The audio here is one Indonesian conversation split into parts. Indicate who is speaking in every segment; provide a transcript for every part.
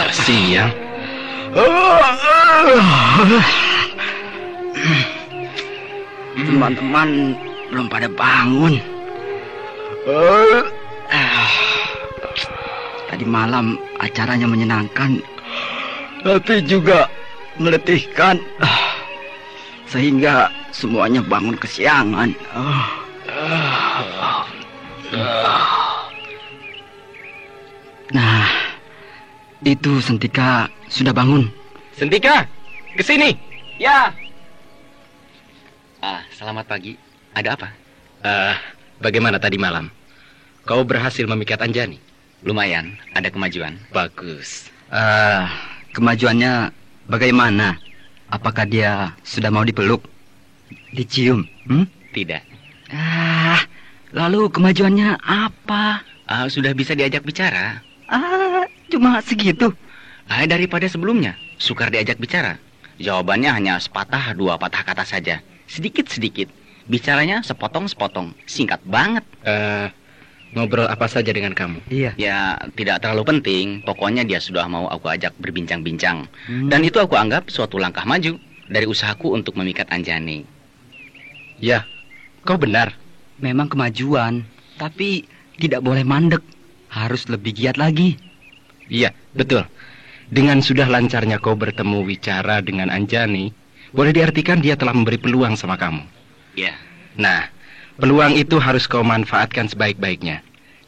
Speaker 1: Siang.
Speaker 2: Teman-teman belum pada bangun. Tadi malam acaranya menyenangkan, tapi juga meletihkan, sehingga semuanya bangun kesiangan. Nah, itu Sentika sudah bangun.
Speaker 1: Sentika, kesini.
Speaker 2: Ya. Selamat pagi. Ada apa?
Speaker 1: Bagaimana tadi malam? Kau berhasil memikat Anjani?
Speaker 2: Lumayan, ada kemajuan.
Speaker 1: Bagus.
Speaker 2: Kemajuannya bagaimana? Apakah dia sudah mau dipeluk? Dicium?
Speaker 1: Tidak.
Speaker 2: Lalu kemajuannya apa?
Speaker 1: Sudah bisa diajak bicara.
Speaker 2: Cuma segitu.
Speaker 1: Daripada sebelumnya, sukar diajak bicara. Jawabannya hanya sepatah dua patah kata saja. Sedikit-sedikit. Bicaranya sepotong-sepotong. Singkat banget. Ngobrol apa saja dengan kamu?
Speaker 2: Iya.
Speaker 1: Ya, tidak terlalu penting. Pokoknya dia sudah mau aku ajak berbincang-bincang. Dan itu aku anggap suatu langkah maju dari usahaku untuk memikat Anjani. Ya, kau benar.
Speaker 2: Memang kemajuan, tapi tidak boleh mandek. Harus lebih giat lagi.
Speaker 1: Iya, betul. Dengan sudah lancarnya kau bertemu bicara dengan Anjani, boleh diartikan dia telah memberi peluang sama kamu. Iya. Nah, peluang itu harus kau manfaatkan sebaik-baiknya.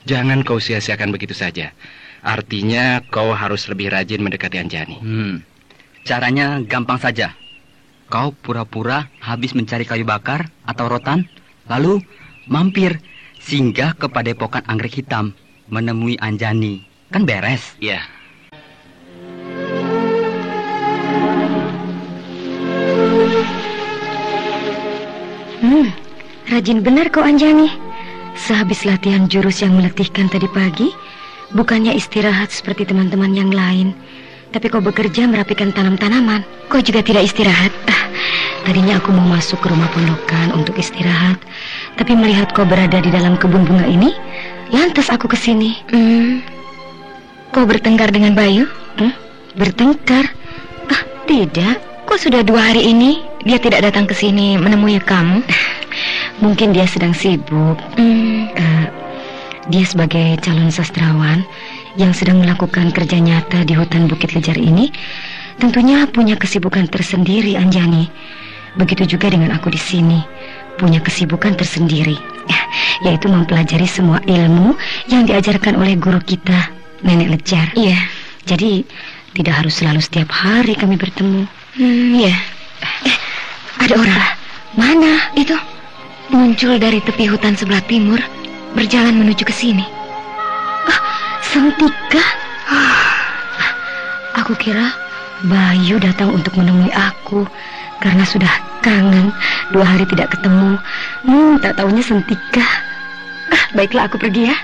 Speaker 1: Jangan kau sia-siakan begitu saja. Artinya kau harus lebih rajin mendekati Anjani.
Speaker 2: Caranya gampang saja. Kau pura-pura habis mencari kayu bakar atau rotan, lalu mampir singgah ke padepokan anggrek hitam, menemui Anjani. Kan beres?
Speaker 1: Iya.
Speaker 3: Rajin benar kau Anjani. Sehabis latihan jurus yang meletihkan tadi pagi, bukannya istirahat seperti teman-teman yang lain, tapi kau bekerja merapikan tanam-tanaman. Kau juga tidak istirahat. Tadinya aku mau masuk ke rumah pondokan untuk istirahat, tapi melihat kau berada di dalam kebun bunga ini, lantas aku kesini. Kau bertengkar dengan Bayu? Bertengkar? Tidak. Kok sudah 2 hari ini dia tidak datang ke sini menemui kamu? Mungkin dia sedang sibuk. Dia sebagai calon sastrawan yang sedang melakukan kerja nyata di hutan Bukit Lejar ini, tentunya punya kesibukan tersendiri, Anjani. Begitu juga dengan aku di sini, punya kesibukan tersendiri, yaitu mempelajari semua ilmu yang diajarkan oleh guru kita, Nenek Lejar. Iya. Jadi tidak harus selalu setiap hari kami bertemu. Iya. Ada orang. Mana itu? Muncul dari tepi hutan sebelah timur, berjalan menuju ke sini. Sentika. Aku kira Bayu datang untuk menemui aku karena sudah kangen 2 hari tidak ketemu. Tak taunya Sentika. Baiklah, aku pergi ya.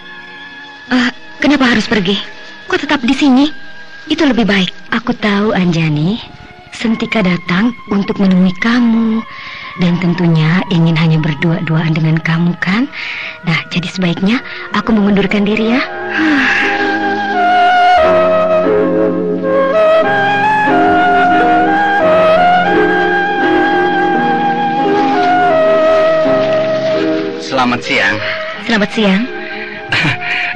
Speaker 3: Kenapa harus pergi? Kok tetap di sini? Itu lebih baik. Aku tahu, Anjani. Sentika datang untuk menemui kamu, dan tentunya ingin hanya berdua-duaan dengan kamu, kan? Nah, jadi sebaiknya aku mengundurkan diri ya.
Speaker 1: Selamat siang.
Speaker 3: Selamat siang.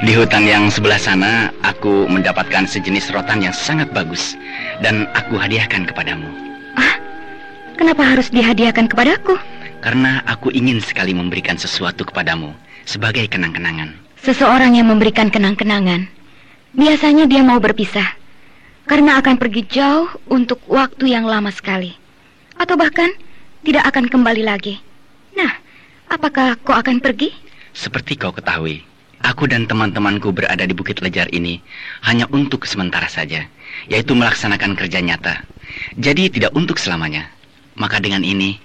Speaker 1: Di hutan yang sebelah sana, aku mendapatkan sejenis rotan yang sangat bagus, dan aku hadiahkan kepadamu.
Speaker 3: Kenapa harus dihadiahkan kepadaku?
Speaker 1: Karena aku ingin sekali memberikan sesuatu kepadamu sebagai kenang-kenangan.
Speaker 3: Seseorang yang memberikan kenang-kenangan, biasanya dia mau berpisah, karena akan pergi jauh untuk waktu yang lama sekali, atau bahkan tidak akan kembali lagi. Nah, apakah kau akan pergi?
Speaker 1: Seperti kau ketahui, aku dan teman-temanku berada di Bukit Lejar ini hanya untuk sementara saja, yaitu melaksanakan kerja nyata. Jadi tidak untuk selamanya. Maka dengan ini,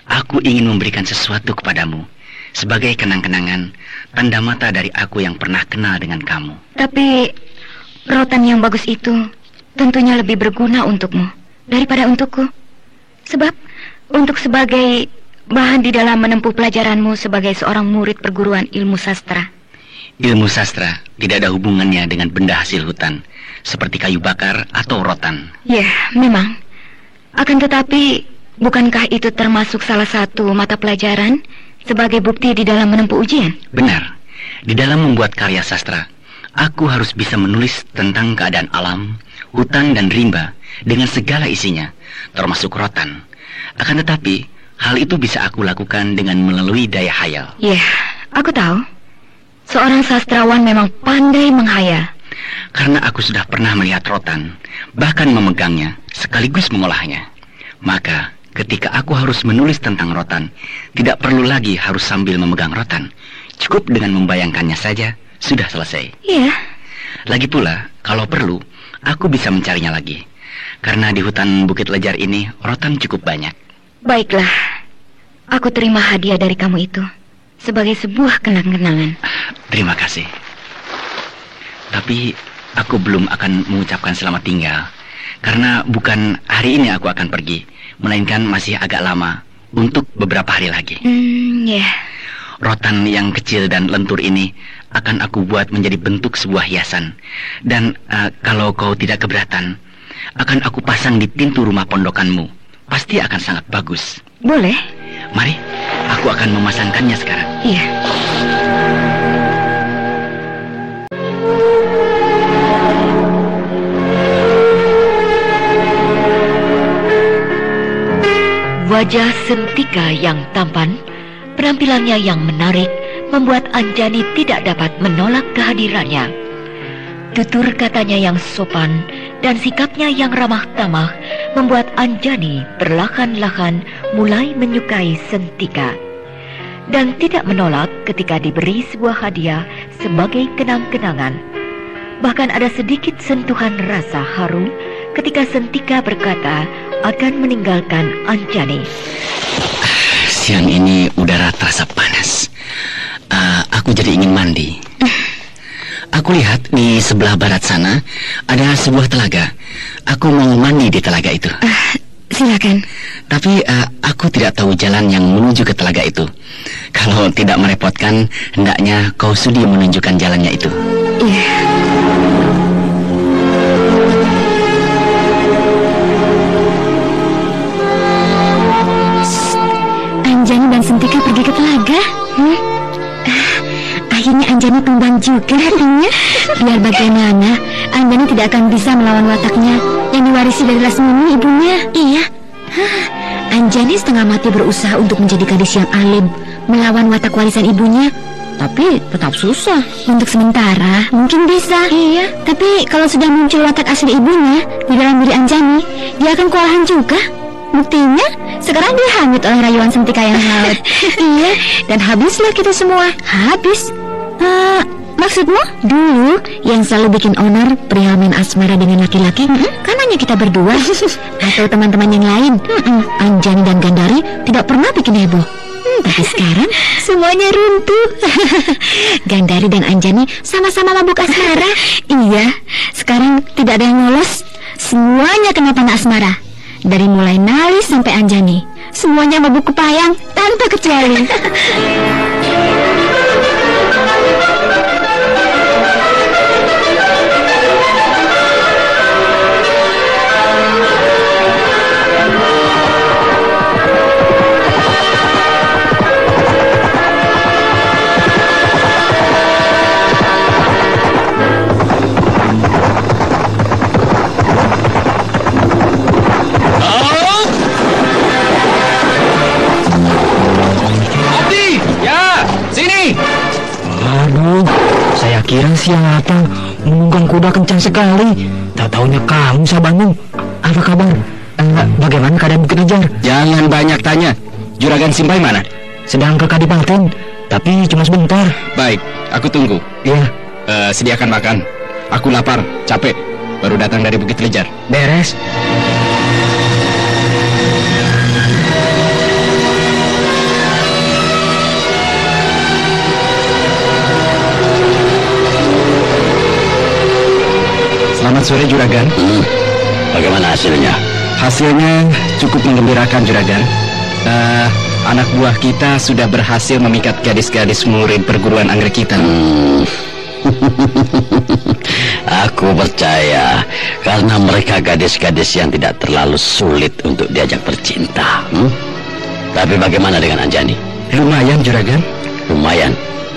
Speaker 1: aku ingin memberikan sesuatu kepadamu sebagai kenang-kenangan, tanda mata dari aku yang pernah kenal dengan kamu.
Speaker 3: Tapi rotan yang bagus itu tentunya lebih berguna untukmu daripada untukku. Sebab untuk sebagai bahan di dalam menempuh pelajaranmu sebagai seorang murid perguruan ilmu sastra.
Speaker 1: Ilmu sastra tidak ada hubungannya dengan benda hasil hutan, seperti kayu bakar atau rotan.
Speaker 3: Ya, memang. Akan tetapi, bukankah itu termasuk salah satu mata pelajaran sebagai bukti di dalam menempuh ujian?
Speaker 1: Benar. Di dalam membuat karya sastra, aku harus bisa menulis tentang keadaan alam, hutan dan rimba dengan segala isinya, termasuk rotan. Akan tetapi, hal itu bisa aku lakukan dengan melalui daya hayal.
Speaker 3: Ya, aku tahu. Seorang sastrawan memang pandai menghayal.
Speaker 1: Karena aku sudah pernah melihat rotan, bahkan memegangnya, sekaligus mengolahnya. Maka, ketika aku harus menulis tentang rotan, tidak perlu lagi harus sambil memegang rotan. Cukup dengan membayangkannya saja, sudah selesai.
Speaker 3: Iya.
Speaker 1: Lagi pula, kalau perlu, aku bisa mencarinya lagi. Karena di hutan Bukit Lejar ini, rotan cukup banyak.
Speaker 3: Baiklah, aku terima hadiah dari kamu itu sebagai sebuah kenang-kenangan.
Speaker 1: Terima kasih. Tapi aku belum akan mengucapkan selamat tinggal. Karena bukan hari ini aku akan pergi, melainkan masih agak lama, untuk beberapa hari lagi.
Speaker 3: Ya.
Speaker 1: Rotan yang kecil dan lentur ini akan aku buat menjadi bentuk sebuah hiasan. Dan kalau kau tidak keberatan, akan aku pasang di pintu rumah pondokanmu. Pasti akan sangat bagus.
Speaker 3: Boleh.
Speaker 1: Mari, aku akan memasangkannya sekarang.
Speaker 3: Iya. Wajah Sentika yang tampan, penampilannya yang menarik, membuat Anjani tidak dapat menolak kehadirannya. Tutur katanya yang sopan dan sikapnya yang ramah tamah membuat Anjani perlahan-lahan mulai menyukai Sentika dan tidak menolak ketika diberi sebuah hadiah sebagai kenang-kenangan. Bahkan ada sedikit sentuhan rasa haru ketika Sentika berkata akan meninggalkan Anjani.
Speaker 1: Siang ini udara terasa panas. Aku jadi ingin mandi. Aku lihat di sebelah barat sana ada sebuah telaga. Aku mau mandi di telaga itu.
Speaker 3: Silakan.
Speaker 1: Tapi aku tidak tahu jalan yang menuju ke telaga itu. Kalau tidak merepotkan, hendaknya kau sudi menunjukkan jalannya itu.
Speaker 3: Iya. Anjani dan Sentika pergi ke telaga. Akhirnya Anjani tumbang juga hatinya. Biar bagaimana, Anjani tidak akan bisa melawan wataknya yang diwarisi dari Lasmini ibunya. Iya. Anjani setengah mati berusaha untuk menjadi gadis yang alim, melawan watak warisan ibunya. Tapi tetap susah. Untuk sementara mungkin bisa. Iya. Tapi kalau sudah muncul watak asli ibunya di dalam diri Anjani, dia akan kewalahan juga. Buktinya, sekarang dia hanyut oleh rayuan Sentika yang laut. Iya, dan habislah kita semua. Habis? Maksudmu? Dulu, yang selalu bikin onar perihal main asmara dengan laki-laki, kan hanya kita berdua. Atau teman-teman yang lain. Anjani dan Gandari tidak pernah bikin heboh. Tapi sekarang, semuanya runtuh. Gandari dan Anjani sama-sama mabuk asmara. Iya, sekarang tidak ada yang lolos. Semuanya kena panah asmara. Dari mulai Nali sampai Anjani, semuanya mabuk kepayang tanpa kecuali.
Speaker 2: Saya kira siapa menunggang kuda kencang sekali. Tak taunya kamu, Sabanu. Apa kabar? Bagaimana keadaan Bukit Lejar?
Speaker 1: Jangan banyak tanya. Juragan Simpai mana?
Speaker 2: Sedang ke Kadipaten, tapi cuma sebentar.
Speaker 1: Baik, aku tunggu.
Speaker 2: Iya.
Speaker 1: Sediakan makan. Aku lapar, capek. Baru datang dari Bukit Lejar.
Speaker 2: Beres.
Speaker 1: Selamat sore, Juragan.
Speaker 4: Bagaimana hasilnya?
Speaker 1: Hasilnya cukup menggembirakan, Juragan. Anak buah kita sudah berhasil memikat gadis-gadis murid perguruan anggrek hitam.
Speaker 4: Aku percaya karena mereka gadis-gadis yang tidak terlalu sulit untuk diajak bercinta. Tapi bagaimana dengan Anjani?
Speaker 5: Lumayan, Juragan.
Speaker 4: Lumayan?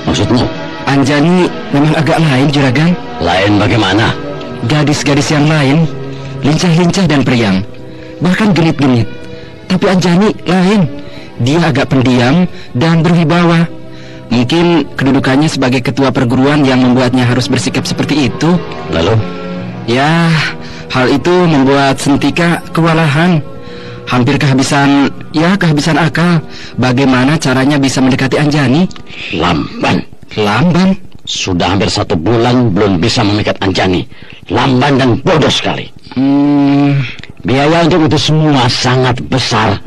Speaker 4: Maksudmu?
Speaker 5: Anjani memang agak lain, Juragan.
Speaker 4: Lain bagaimana?
Speaker 5: Gadis-gadis yang lain lincah-lincah dan periang, bahkan genit-genit. Tapi Anjani lain. Dia agak pendiam dan berwibawa. Mungkin kedudukannya sebagai ketua perguruan yang membuatnya harus bersikap seperti itu.
Speaker 4: Lalu?
Speaker 5: Ya, hal itu membuat Sentika kewalahan. Hampir kehabisan akal. Bagaimana caranya bisa mendekati Anjani? Lamban?
Speaker 4: Sudah hampir 1 bulan belum bisa memikat Anjani. Lamban dan bodoh sekali. Biaya untuk itu semua sangat besar.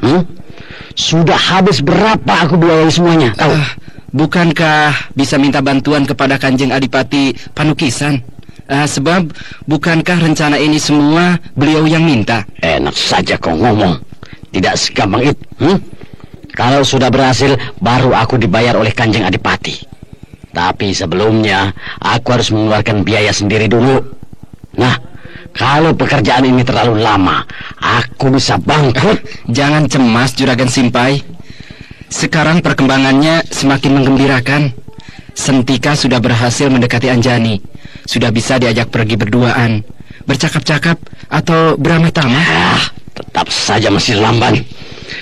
Speaker 4: Sudah habis berapa aku biayai semuanya? Tahu?
Speaker 5: Bukankah bisa minta bantuan kepada Kanjeng Adipati Panukisan? Sebab bukankah rencana ini semua beliau yang minta?
Speaker 4: Enak saja kau ngomong. Tidak segampang itu. Kalau sudah berhasil, baru aku dibayar oleh Kanjeng Adipati. Tapi sebelumnya, aku harus mengeluarkan biaya sendiri dulu. Nah, kalau pekerjaan ini terlalu lama, aku bisa bangkrut.
Speaker 5: Jangan cemas, Juragan Simpai. Sekarang perkembangannya semakin menggembirakan. Sentika sudah berhasil mendekati Anjani. Sudah bisa diajak pergi berduaan, bercakap-cakap, atau beramah-tamah.
Speaker 4: Tetap saja masih lamban.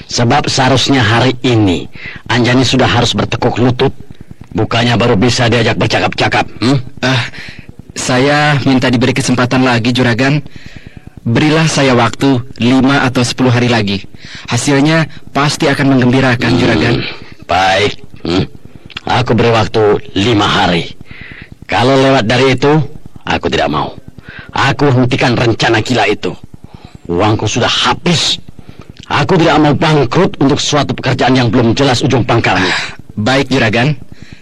Speaker 4: Sebab seharusnya hari ini Anjani sudah harus bertekuk lutut. Bukannya baru bisa diajak bercakap-cakap.
Speaker 5: Saya minta diberi kesempatan lagi, Juragan. Berilah saya waktu 5 atau 10 hari lagi. Hasilnya pasti akan menggembirakan, Juragan.
Speaker 4: Baik. Aku beri waktu 5 hari. Kalau lewat dari itu, aku tidak mau. Aku hentikan rencana gila itu. Uangku sudah habis. Aku tidak mau bangkrut untuk suatu pekerjaan yang belum jelas ujung pangkalnya.
Speaker 5: Baik, Juragan.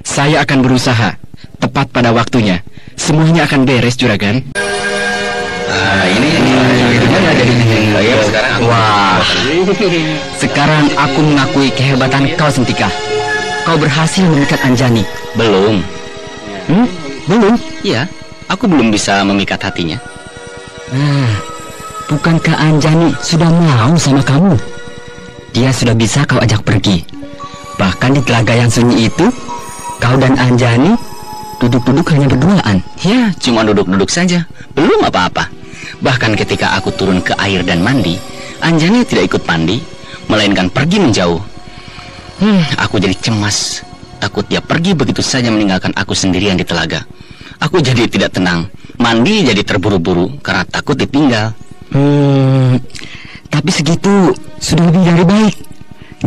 Speaker 5: Saya akan berusaha. Tepat pada waktunya. Semuanya akan beres, Juragan.
Speaker 2: Wah, sekarang aku mengakui kehebatan kau, Sentika. Kau berhasil memikat Anjani.
Speaker 1: Belum.
Speaker 2: Belum?
Speaker 1: Iya, aku belum bisa memikat hatinya.
Speaker 2: Bukankah Anjani sudah mau sama kamu? Dia sudah bisa kau ajak pergi. Bahkan di telaga yang sunyi itu, kau dan Anjani duduk-duduk hanya berduaan.
Speaker 1: Ya, cuma duduk-duduk saja. Belum apa-apa. Bahkan ketika aku turun ke air dan mandi, Anjani tidak ikut mandi, melainkan pergi menjauh. Aku jadi cemas. Takut dia pergi begitu saja meninggalkan aku sendirian di telaga. Aku jadi tidak tenang. Mandi jadi terburu-buru karena takut ditinggal.
Speaker 2: Tapi segitu sudah lebih dari baik.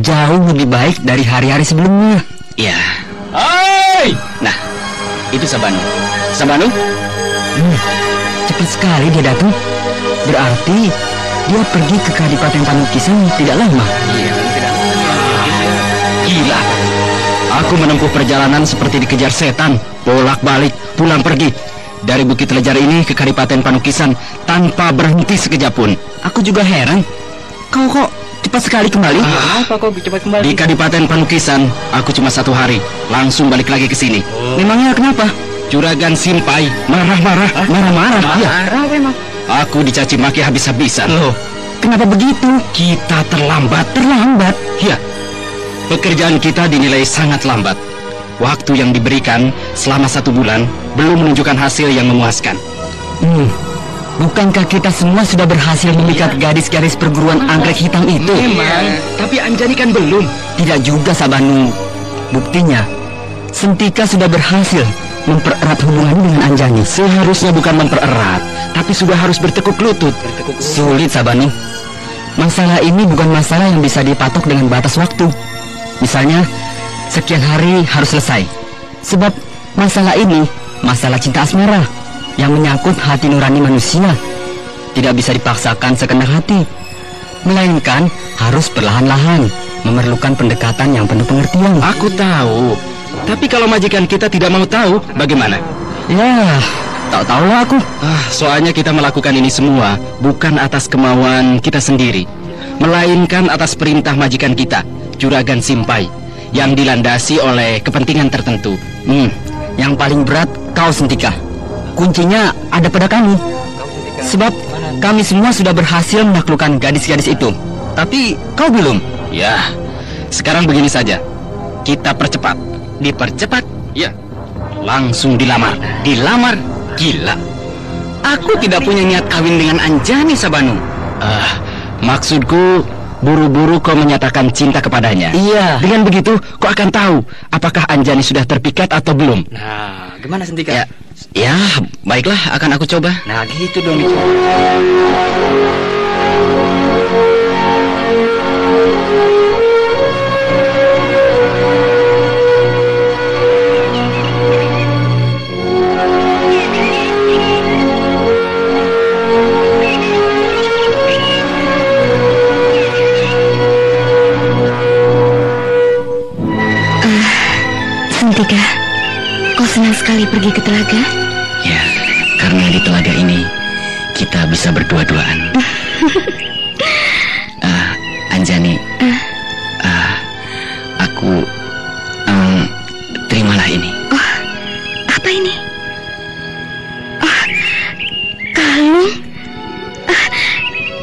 Speaker 2: Jauh lebih baik dari hari-hari sebelumnya.
Speaker 1: Ya. Hai! Nah, itu Sabanu. Sabanu?
Speaker 2: Cepat sekali dia datang. Berarti dia pergi ke Kadipaten Panukisan tidak lama.
Speaker 1: Iya, tidak.
Speaker 5: Gila. Aku menempuh perjalanan seperti dikejar setan. Bolak-balik, pulang pergi. Dari Bukit Lejar ini ke Kadipaten Panukisan tanpa berhenti sekejap pun.
Speaker 2: Aku juga heran. Kau kok cepat sekali kembali?
Speaker 1: Apa kok cepat kembali?
Speaker 5: Di Kadipaten Panukisan, aku cuma 1 hari. Langsung balik lagi ke sini.
Speaker 2: Memangnya kenapa?
Speaker 5: Juragan Simpai marah-marah. Iya.
Speaker 1: Marah memang.
Speaker 5: Aku dicaci maki habis-habisan.
Speaker 2: Loh, kenapa begitu?
Speaker 5: Kita terlambat. Ya. Pekerjaan kita dinilai sangat lambat. Waktu yang diberikan selama 1 bulan belum menunjukkan hasil yang memuaskan.
Speaker 2: Bukankah kita semua sudah berhasil memikat gadis-gadis perguruan anggrek hitam itu?
Speaker 5: Memang, tapi Anjani kan belum.
Speaker 2: Tidak juga, Sabanu. Buktinya, Sentika sudah berhasil mempererat hubungannya dengan Anjani.
Speaker 5: Seharusnya bukan mempererat, tapi sudah harus bertekuk lutut.
Speaker 2: Sulit, Sabanu. Masalah ini bukan masalah yang bisa dipatok dengan batas waktu. Misalnya, sekian hari harus selesai. Sebab masalah ini masalah cinta asmara yang menyangkut hati nurani manusia. Tidak bisa dipaksakan sekendak hati, melainkan harus perlahan-lahan, memerlukan pendekatan yang penuh pengertian.
Speaker 5: Aku tahu, tapi kalau majikan kita tidak mau tahu, bagaimana?
Speaker 2: Ya, tak tahulah aku.
Speaker 5: Soalnya kita melakukan ini semua bukan atas kemauan kita sendiri, melainkan atas perintah majikan kita, Juragan Simpai, yang dilandasi oleh kepentingan tertentu.
Speaker 2: Yang paling berat kau, Sentika. Kuncinya ada pada kami. Sebab kami semua sudah berhasil menaklukkan gadis-gadis itu. Tapi kau belum.
Speaker 5: Ya, sekarang begini saja. Kita percepat.
Speaker 1: Dipercepat?
Speaker 5: Ya, langsung dilamar.
Speaker 1: Dilamar? Gila. Aku tidak punya niat kawin dengan Anjani, Sabanu.
Speaker 5: Maksudku, buru-buru kau menyatakan cinta kepadanya.
Speaker 2: Iya.
Speaker 5: Dengan begitu, kau akan tahu apakah Anjani sudah terpikat atau belum.
Speaker 2: Nah, gimana Sentika?
Speaker 1: Ya, baiklah, akan aku coba.
Speaker 2: Nah, gitu dong itu.
Speaker 3: Sentika, kau senang sekali pergi ke telaga?
Speaker 1: Ya, karena di telaga ini kita bisa berdua-duaan. Anjani, aku terimalah ini.
Speaker 3: Oh, apa ini? Oh, kalung.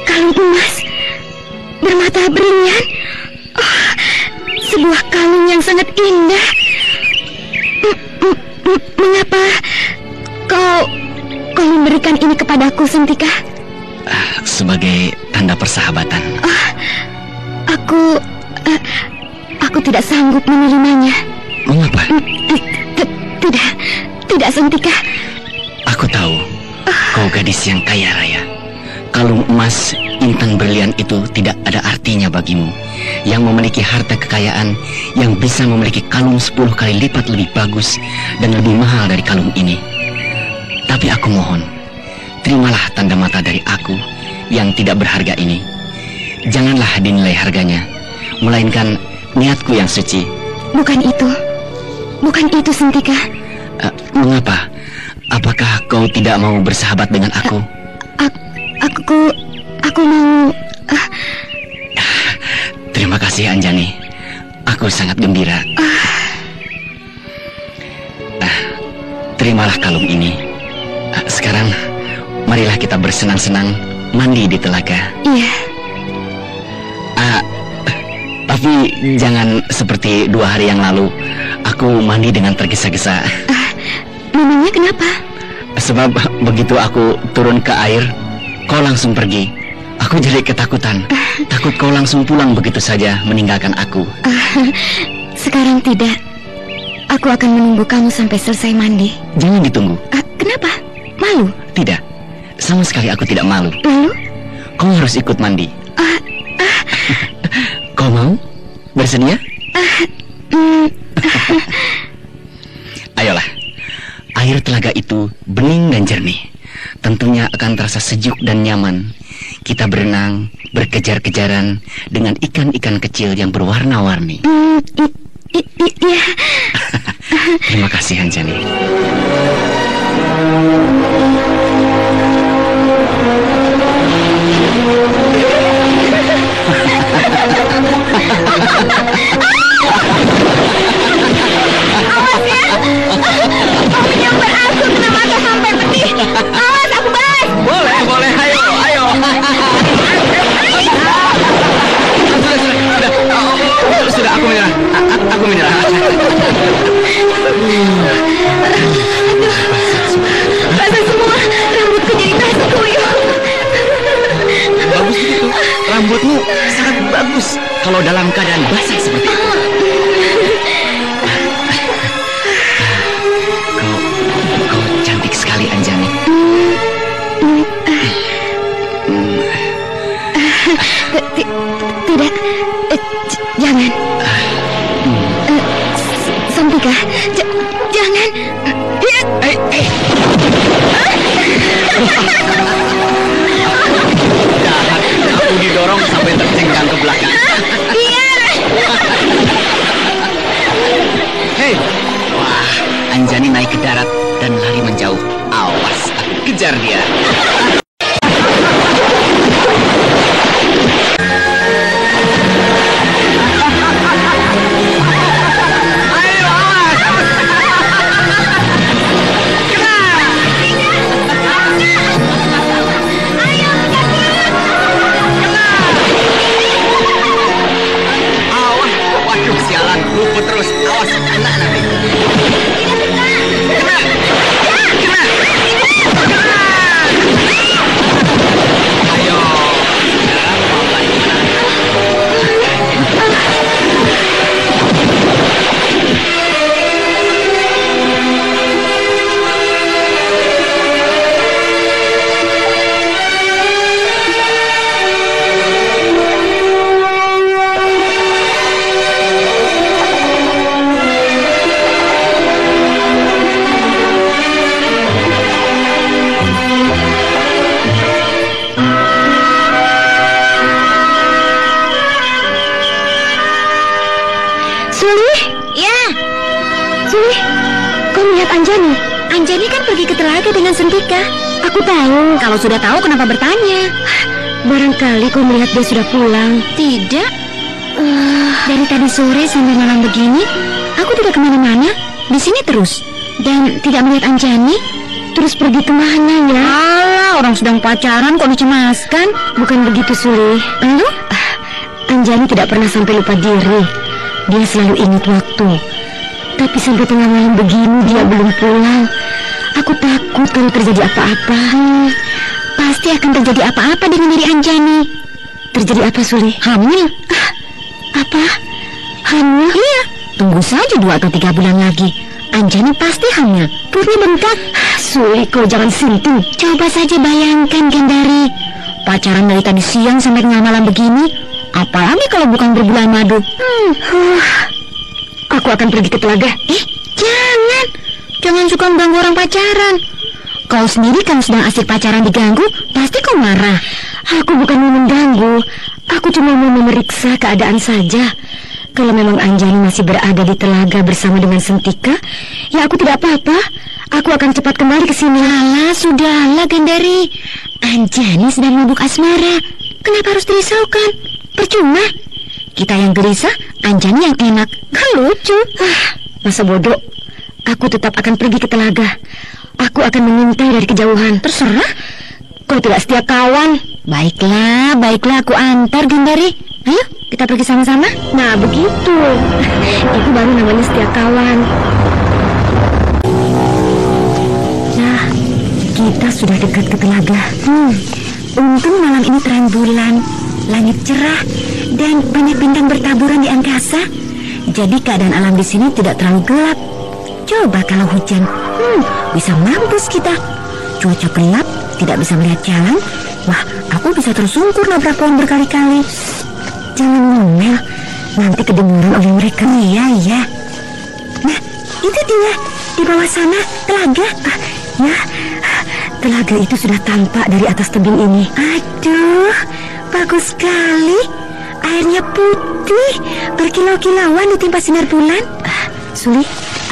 Speaker 3: Kalung emas bermata berlian. Oh, sebuah kalung yang sangat indah. Mengapa kau memberikan ini kepadaku, Sentika?
Speaker 1: Sebagai tanda persahabatan.
Speaker 3: Aku tidak sanggup menerimanya.
Speaker 1: Mengapa?
Speaker 3: Tidak, Sentika.
Speaker 1: Aku tahu kau gadis yang kaya raya. Kalung emas intan berlian itu tidak ada artinya bagimu. Yang memiliki harta kekayaan yang bisa memiliki kalung 10 kali lipat lebih bagus dan lebih mahal dari kalung ini. Tapi aku mohon, terimalah tanda mata dari aku yang tidak berharga ini. Janganlah dinilai harganya, melainkan niatku yang suci.
Speaker 3: Bukan itu, Sentika.
Speaker 1: Mengapa? Apakah kau tidak mau bersahabat dengan aku?
Speaker 3: Aku mau.
Speaker 1: Terima kasih, Anjani. Aku sangat gembira. Terimalah kalung ini. Sekarang, marilah kita bersenang-senang mandi di telaga.
Speaker 3: Iya.
Speaker 1: Tapi jangan seperti 2 hari yang lalu. Aku mandi dengan tergesa-gesa.
Speaker 3: Memangnya kenapa?
Speaker 1: Sebab begitu aku turun ke air, kau langsung pergi. Aku jadi ketakutan. Takut kau langsung pulang begitu saja meninggalkan aku.
Speaker 3: Sekarang tidak. Aku akan menunggu kamu sampai selesai mandi.
Speaker 1: Jangan ditunggu.
Speaker 3: Kenapa? Malu?
Speaker 1: Tidak. Sama sekali aku tidak malu.
Speaker 3: Lalu?
Speaker 1: Kau harus ikut mandi. Kau mau? Bersedia? Ayolah. Air telaga itu bening dan jernih. Tentunya akan terasa sejuk dan nyaman. Kita berenang, berkejar-kejaran dengan ikan-ikan kecil yang berwarna-warni.
Speaker 3: Iya.
Speaker 1: Terima kasih, Anjani.
Speaker 3: Awas ya! Kau menyambar aku kena mata sampai peti. Awas, aku balas.
Speaker 1: Boleh, ayo. Sudah, aku menyerah.
Speaker 3: Basah semua, rambutku jadi basah kuyup.
Speaker 1: Bagus begitu. Rambutmu sangat bagus kalau dalam keadaan basah seperti itu. Kau cantik sekali, Anjani.
Speaker 3: Tidak, jangan. Sentika, jangan.
Speaker 1: Jahat, aku didorong sampai tercengkang ke belakang.
Speaker 3: Biar.
Speaker 1: Hei, wah, Anjani naik ke darat dan lari menjauh. Awas, aku kejar dia.
Speaker 3: pergi ke telaga dengan Sentika? Aku tahu. Kalau sudah tahu, kenapa bertanya? Barangkali kau melihat dia sudah pulang. Tidak. Dari tadi sore sampai malam begini, aku tidak kemana-mana. Di sini terus. Dan tidak melihat Anjani. Terus pergi kemana ya? Alah, orang sedang pacaran kok dicemaskan. Bukan begitu, Suli. Lalu? Anjani tidak pernah sampai lupa diri. Dia selalu ingat waktu. Tapi sampai tengah malam begini dia belum pulang. Aku takut kalau terjadi apa-apa. Pasti akan terjadi apa-apa dengan diri Anjani. Terjadi apa, Suli? Hamil. Apa? Hamil? Iya. Tunggu saja 2 atau 3 bulan lagi. Anjani pasti hamil. Perutnya bengkak. Suli, kau jangan sentuh. Coba saja bayangkan, Gendari. Pacaran dari tadi siang sampai tengah malam begini. Apalagi kalau bukan berbulan madu. Aku akan pergi ke telaga. Jangan. Jangan suka mengganggu orang pacaran. Kau sendiri kan sedang asik pacaran diganggu, pasti kau marah. Aku bukan mau mengganggu. Aku cuma mau memeriksa keadaan saja. Kalau memang Anjani masih berada di telaga bersama dengan Sentika, ya aku tidak apa-apa. Aku akan cepat kembali ke sini. Alah, sudahlah, Gendari. Anjani sedang mabuk asmara. Kenapa harus dirisaukan? Percuma. Kita yang gelisah, Anjani yang enak. Kan lucu. Masa bodoh. Aku tetap akan pergi ke telaga. Aku akan mengintai dari kejauhan. Terserah. Kau tidak setia kawan. Baiklah, aku antar, Gendari. Ayo, kita pergi sama-sama. Nah, begitu. Itu baru namanya setia kawan. Nah, kita sudah dekat ke telaga. Untung malam ini terang bulan, langit cerah, dan banyak bintang bertaburan di angkasa. Jadi keadaan alam di sini tidak terlalu gelap. Coba kalau hujan, bisa mampus kita. Cuaca gelap, tidak bisa melihat jalan. Wah, aku bisa tersungkur nabrak pohon berkali-kali. Jangan ngomel, nanti kedengaran oleh mereka. Iya. Nah, itu dia, di bawah sana, telaga. Ya, telaga itu sudah tampak dari atas tebing ini. Aduh, bagus sekali. Airnya putih, berkilau-kilauan ditimpa sinar bulan. Suli,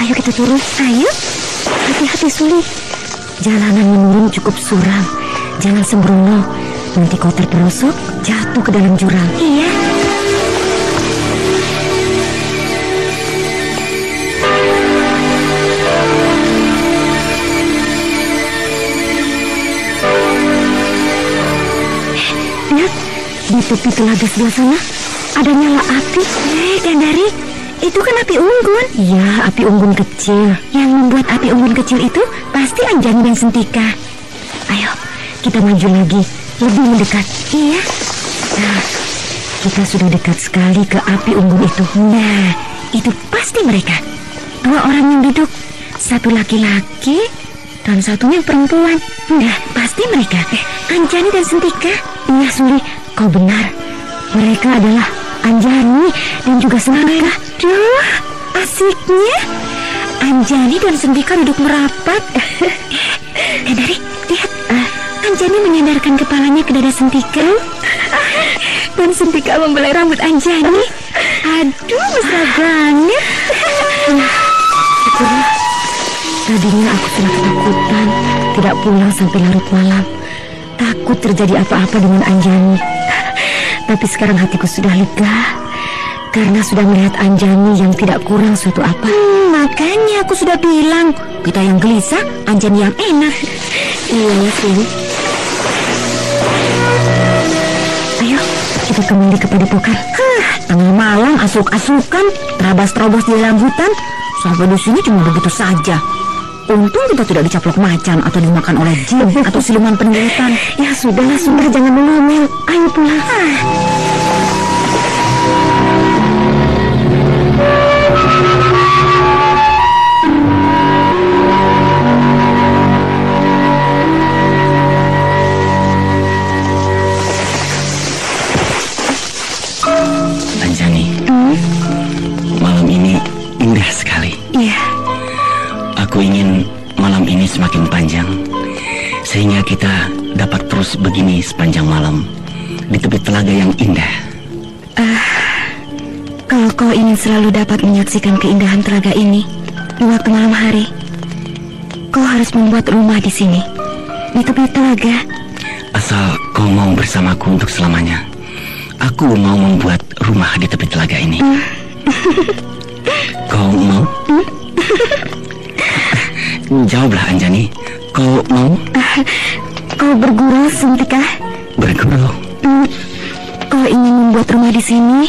Speaker 3: ayo kita turun. Ayo, hati-hati Suli. Jalanan menurun cukup suram. Jangan sembrono, nanti kau terperosok, jatuh ke dalam jurang. Iya. Lihat, di tepi telaga sebelah sana ada nyala api. Gendari, itu kan api unggun. Iya, api unggun kecil. Yang membuat api unggun kecil itu pasti Anjani dan Sentika. Ayo, kita maju lagi, lebih mendekat. Iya. Nah, kita sudah dekat sekali ke api unggun itu. Nah, itu pasti mereka. 2 orang yang duduk, satu laki-laki dan satunya perempuan. Nah, pasti mereka. Anjani dan Sentika. Iya, Suli, kau benar. Mereka adalah Anjani dan juga Sentika. Aduh, asiknya. Anjani dan Sentika duduk merapat. Gendari, lihat. Anjani menyandarkan kepalanya ke dada Sentika. Dan Sentika membelai rambut Anjani. Aduh, mesra banget. Syukurlah. Tadinya aku sudah ketakutan, tidak pulang sampai larut malam. Takut terjadi apa-apa dengan Anjani. Tapi sekarang hatiku sudah lega, karena sudah melihat Anjani yang tidak kurang suatu apa. Makanya aku sudah bilang, kita yang gelisah, Anjani yang enak. Iya sih. Ayo, kita kembali ke padepokan. Tengah malam asuk-asukan, terabas-terabas di dalam hutan. Sampai di sini cuma begitu saja. Untung kita tidak dicaplok macan atau dimakan oleh jin atau siluman penggelitan. Ya sudahlah, jangan mengomel. Ayo pulang.
Speaker 1: Anjani, malam ini indah sekali.
Speaker 3: Iya.
Speaker 1: Aku ingin malam ini semakin panjang, sehingga kita dapat terus begini sepanjang malam di tepi telaga yang indah.
Speaker 3: Kalau kau ingin selalu dapat menyaksikan keindahan telaga ini di waktu malam hari, kau harus membuat rumah di sini, di tepi telaga.
Speaker 1: Asal kau mau bersamaku untuk selamanya, aku mau membuat rumah di tepi telaga ini. Kau mau? Jawablah Anjani, kau mau?
Speaker 3: Kau bergurau, Suntika?
Speaker 1: Bergurau?
Speaker 3: Kau ingin membuat rumah di sini,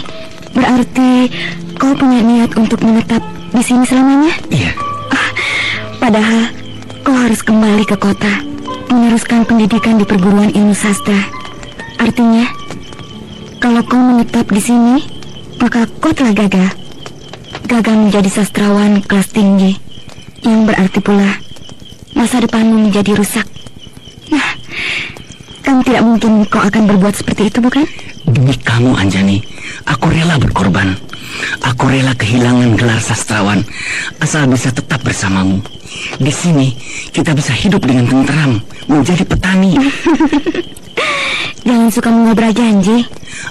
Speaker 3: berarti kau punya niat untuk menetap di sini selamanya?
Speaker 1: Iya.
Speaker 3: Padahal kau harus kembali ke kota, meneruskan pendidikan di perguruan ilmu sastra. Artinya, kalau kau menetap di sini, maka kau telah gagal. Gagal menjadi sastrawan kelas tinggi, yang berarti pula masa depanmu menjadi rusak. Nah, kan tidak mungkin kau akan berbuat seperti itu, bukan?
Speaker 1: Demi kamu, Anjani, aku rela berkorban. Aku rela kehilangan gelar sastrawan, asal bisa tetap bersamamu. Di sini, kita bisa hidup dengan tenteram, menjadi petani.
Speaker 3: Jangan suka mengobrol janji.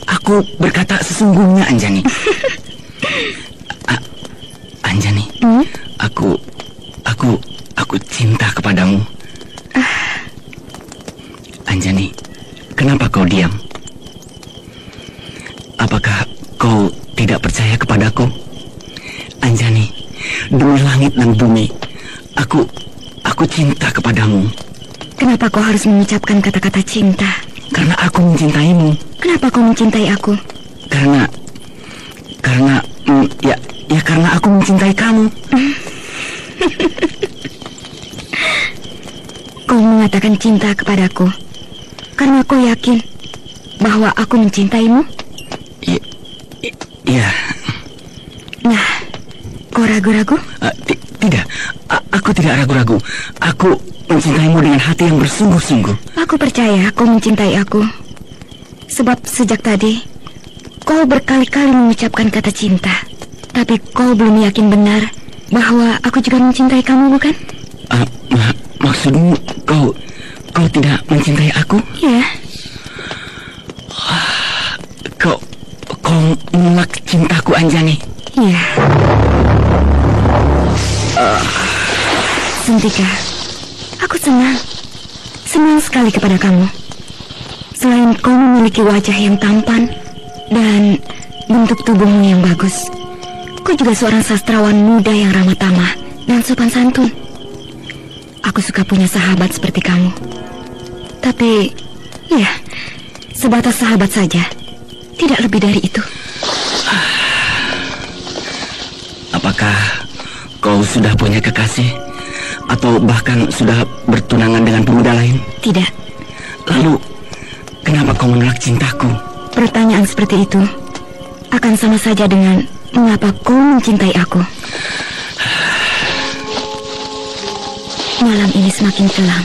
Speaker 1: Aku berkata sesungguhnya, Anjani. Anjani, aku cinta kepadamu. Anjani, kenapa kau diam? Apakah kau tidak percaya kepadaku? Anjani, demi langit dan bumi, aku cinta kepadamu.
Speaker 3: Kenapa kau harus mengucapkan kata-kata cinta?
Speaker 1: Karena aku mencintaimu.
Speaker 3: Kenapa kau mencintai aku?
Speaker 1: Karena karena aku mencintai kamu.
Speaker 3: Kau mengatakan cinta kepadaku karena kau yakin bahwa aku mencintaimu?
Speaker 1: Iya.
Speaker 3: Nah, kau ragu-ragu?
Speaker 1: Tidak, aku tidak ragu-ragu. Aku mencintaimu dengan hati yang bersungguh-sungguh.
Speaker 3: Aku percaya kau mencintai aku. Sebab sejak tadi kau berkali-kali mengucapkan kata cinta. Tapi kau belum yakin benar bahwa aku juga mencintai kamu, bukan?
Speaker 1: Maksudmu kau tidak mencintai aku?
Speaker 3: Iya.
Speaker 1: Kau menolak cintaku, Anjani?
Speaker 3: Iya. Suntika, aku senang sekali kepada kamu. Selain kau memiliki wajah yang tampan dan bentuk tubuhmu yang bagus, kau juga seorang sastrawan muda yang ramah tamah dan sopan santun. Aku suka punya sahabat seperti kamu. Tapi, ya, sebatas sahabat saja. Tidak lebih dari itu.
Speaker 1: Apakah kau sudah punya kekasih? Atau bahkan sudah bertunangan dengan pemuda lain?
Speaker 3: Tidak.
Speaker 1: Lalu, kenapa kau menolak cintaku?
Speaker 3: Pertanyaan seperti itu akan sama saja dengan mengapa kau mencintai aku. Malam ini semakin kelam.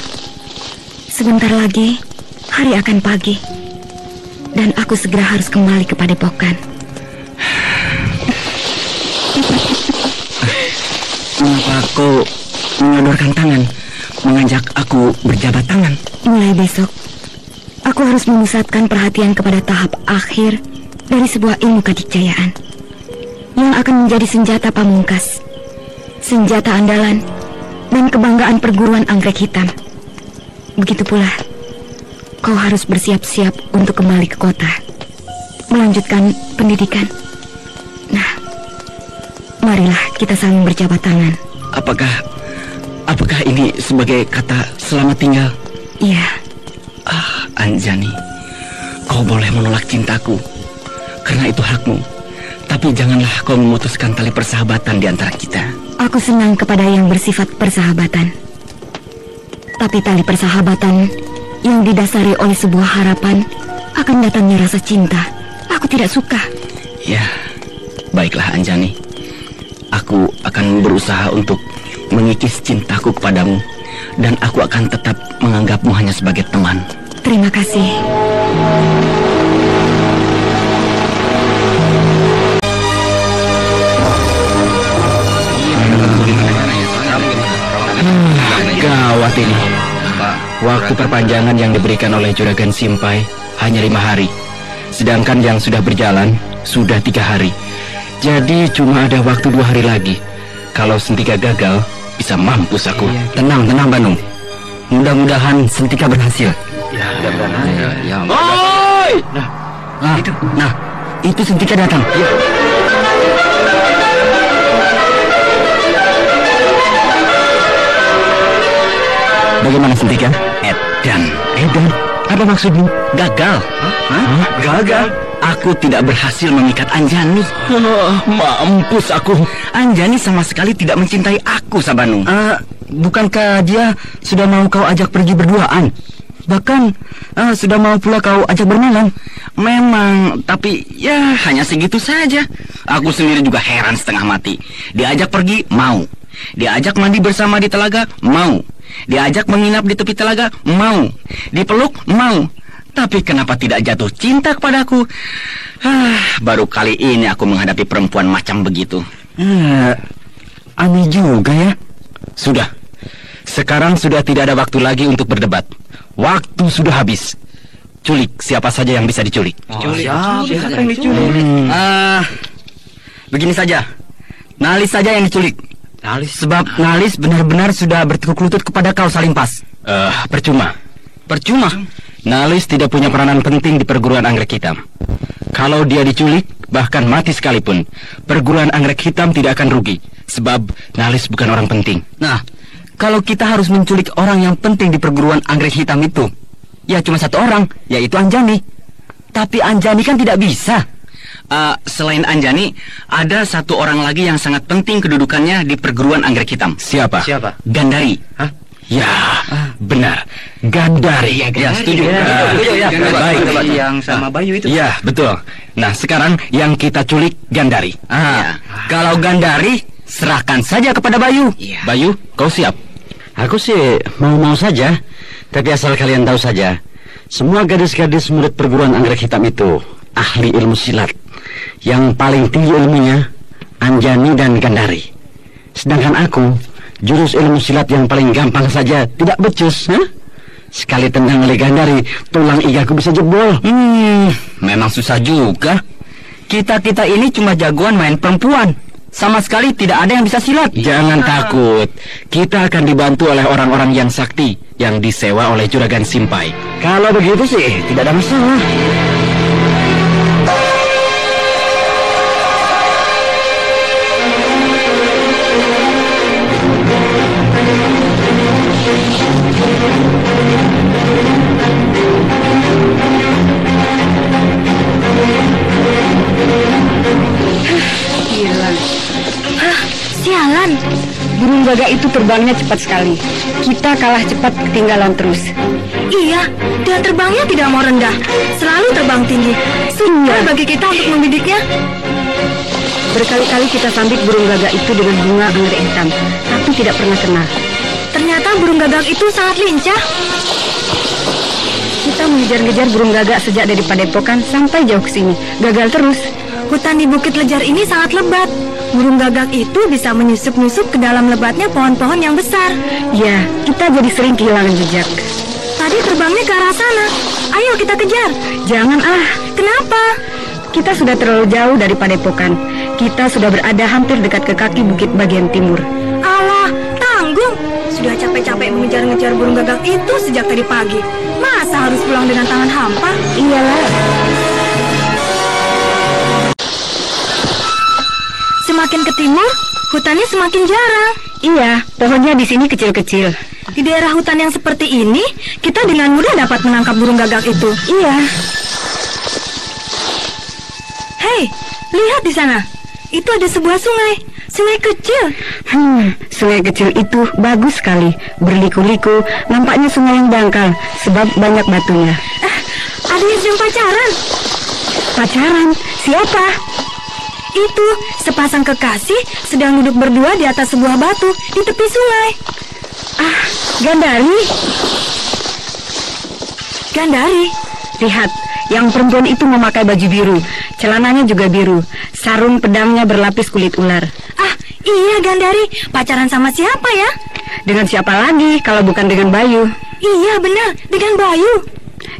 Speaker 3: Sebentar lagi hari akan pagi, dan aku segera harus kembali ke padepokan.
Speaker 1: Mengapa kau menyodorkan tangan, mengajak aku berjabat tangan?
Speaker 3: Mulai besok, aku harus memusatkan perhatian kepada tahap akhir dari sebuah ilmu kadikjayaan yang akan menjadi senjata pamungkas, senjata andalan, dan kebanggaan perguruan anggrek hitam. Begitu pula, kau harus bersiap-siap untuk kembali ke kota, melanjutkan pendidikan. Nah, marilah kita saling berjabat tangan.
Speaker 1: Apakah ini sebagai kata selamat tinggal?
Speaker 3: Iya.
Speaker 1: Anjani, kau boleh menolak cintaku, karena itu hakmu. Tapi janganlah kau memutuskan tali persahabatan di antara kita.
Speaker 3: Aku senang kepada yang bersifat persahabatan. Tapi tali persahabatan yang didasari oleh sebuah harapan akan datangnya rasa cinta. Aku tidak suka.
Speaker 1: Ya, baiklah Anjani. Aku akan berusaha untuk mengikis cintaku kepadamu, dan aku akan tetap menganggapmu hanya sebagai teman.
Speaker 3: Terima kasih.
Speaker 5: Gawat ini. Waktu perpanjangan yang diberikan oleh Juragan Simpai hanya 5 hari, sedangkan yang sudah berjalan sudah 3 hari. Jadi cuma ada waktu 2 hari lagi. Kalau Sentika gagal, bisa mampus aku.
Speaker 2: Tenang, Banu. Mudah-mudahan Sentika berhasil.
Speaker 5: Oi!
Speaker 2: Nah, itu Sentika datang. Bagaimana Sentika?
Speaker 5: Edan.
Speaker 2: Apa maksudmu?
Speaker 5: Gagal.
Speaker 2: Gagal? Aku tidak berhasil mengikat Anjani.
Speaker 5: Mampus aku.
Speaker 2: Anjani sama sekali tidak mencintai aku, Sabanu. Bukankah dia sudah mau kau ajak pergi berduaan? Bahkan sudah mau pula kau ajak bermalam.
Speaker 1: Memang, tapi ya hanya segitu saja. Aku sendiri juga heran setengah mati. Diajak pergi, mau. Diajak mandi bersama di telaga, mau. Diajak menginap di tepi telaga, mau. Dipeluk, mau. Tapi kenapa tidak jatuh cinta kepadaku? Baru kali ini aku menghadapi perempuan macam begitu.
Speaker 2: Aneh juga ya.
Speaker 5: Sudah. Sekarang sudah tidak ada waktu lagi untuk berdebat. Waktu sudah habis. Culik siapa saja yang bisa diculik.
Speaker 2: Siapa yang diculik? Begini saja. Nalis saja yang diculik. Sebab Nalis benar-benar sudah bertekuk lutut kepada kau, Salimpas.
Speaker 5: Percuma. Nalis tidak punya peranan penting di perguruan anggrek hitam. Kalau dia diculik, bahkan mati sekalipun, perguruan anggrek hitam tidak akan rugi. Sebab Nalis bukan orang penting.
Speaker 2: Nah, kalau kita harus menculik orang yang penting di perguruan anggrek hitam itu, ya cuma satu orang, yaitu Anjani. Tapi Anjani kan tidak bisa.
Speaker 1: Selain Anjani, ada satu orang lagi yang sangat penting kedudukannya di perguruan anggrek hitam.
Speaker 5: Siapa?
Speaker 1: Gandari.
Speaker 5: Ya, benar. Gandari.
Speaker 1: Ya, setuju.
Speaker 5: Baik.
Speaker 2: Yang sama Bayu itu.
Speaker 5: Ya, betul. Nah, sekarang yang kita culik Gandari.
Speaker 2: Kalau Gandari, serahkan saja kepada Bayu.
Speaker 1: Iya.
Speaker 5: Bayu, kau siap?
Speaker 4: Aku sih mau-mau saja. Tapi asal kalian tahu saja, semua gadis-gadis murid perguruan anggrek hitam itu ahli ilmu silat. Yang paling tinggi ilmunya Anjani dan Gandari. Sedangkan aku, jurus ilmu silat yang paling gampang saja, tidak becus. Sekali tendang oleh Gandari, tulang igaku bisa jebol.
Speaker 2: Memang susah juga. Kita ini cuma jagoan main perempuan. Sama sekali tidak ada yang bisa silat.
Speaker 5: Jangan takut. Kita akan dibantu oleh orang-orang yang sakti yang disewa oleh Juragan Simpai.
Speaker 4: Kalau begitu sih, tidak ada masalah.
Speaker 3: Sialan, burung gagak itu terbangnya cepat sekali. Kita kalah cepat, ketinggalan terus.
Speaker 6: Iya, dia terbangnya tidak mau rendah, selalu terbang tinggi. Sulit bagi kita untuk membidiknya.
Speaker 3: Berkali-kali kita sambit burung gagak itu dengan bunga anggrek hitam, tapi tidak pernah kena.
Speaker 6: Ternyata burung gagak itu sangat lincah.
Speaker 3: Kita mengejar-ngejar burung gagak sejak dari Padepokan sampai jauh ke sini. Gagal terus.
Speaker 6: Hutan di Bukit Lejar ini sangat lebat. Burung gagak itu bisa menyusup-nyusup ke dalam lebatnya pohon-pohon yang besar.
Speaker 3: Ya, kita jadi sering kehilangan jejak.
Speaker 6: Tadi terbangnya ke arah sana. Ayo kita kejar.
Speaker 3: Jangan
Speaker 6: Kenapa?
Speaker 3: Kita sudah terlalu jauh dari Padepokan. Kita sudah berada hampir dekat ke kaki bukit bagian timur.
Speaker 6: Alah, tanggung. Sudah capek-capek mengejar-ngejar burung gagak itu sejak tadi pagi. Masa harus pulang dengan tangan hampa?
Speaker 3: Iyalah.
Speaker 6: Semakin ke timur, hutannya semakin jarang.
Speaker 3: Iya, pohonnya di sini kecil-kecil.
Speaker 6: Di daerah hutan yang seperti ini, kita dengan mudah dapat menangkap burung gagak itu.
Speaker 3: Iya.
Speaker 6: Hei, lihat di sana. Itu ada sebuah sungai. Sungai kecil.
Speaker 3: Sungai kecil itu bagus sekali. Berliku-liku, nampaknya sungai yang dangkal, sebab banyak batunya.
Speaker 6: Ada yang sedang pacaran.
Speaker 3: Pacaran? Siapa?
Speaker 6: Itu sepasang kekasih sedang duduk berdua di atas sebuah batu di tepi sungai.
Speaker 3: Gandari. Lihat, yang perempuan itu memakai baju biru, celananya juga biru, sarung pedangnya berlapis kulit ular.
Speaker 6: Iya Gandari, pacaran sama siapa ya?
Speaker 3: Dengan siapa lagi kalau bukan dengan Bayu?
Speaker 6: Iya benar, dengan Bayu.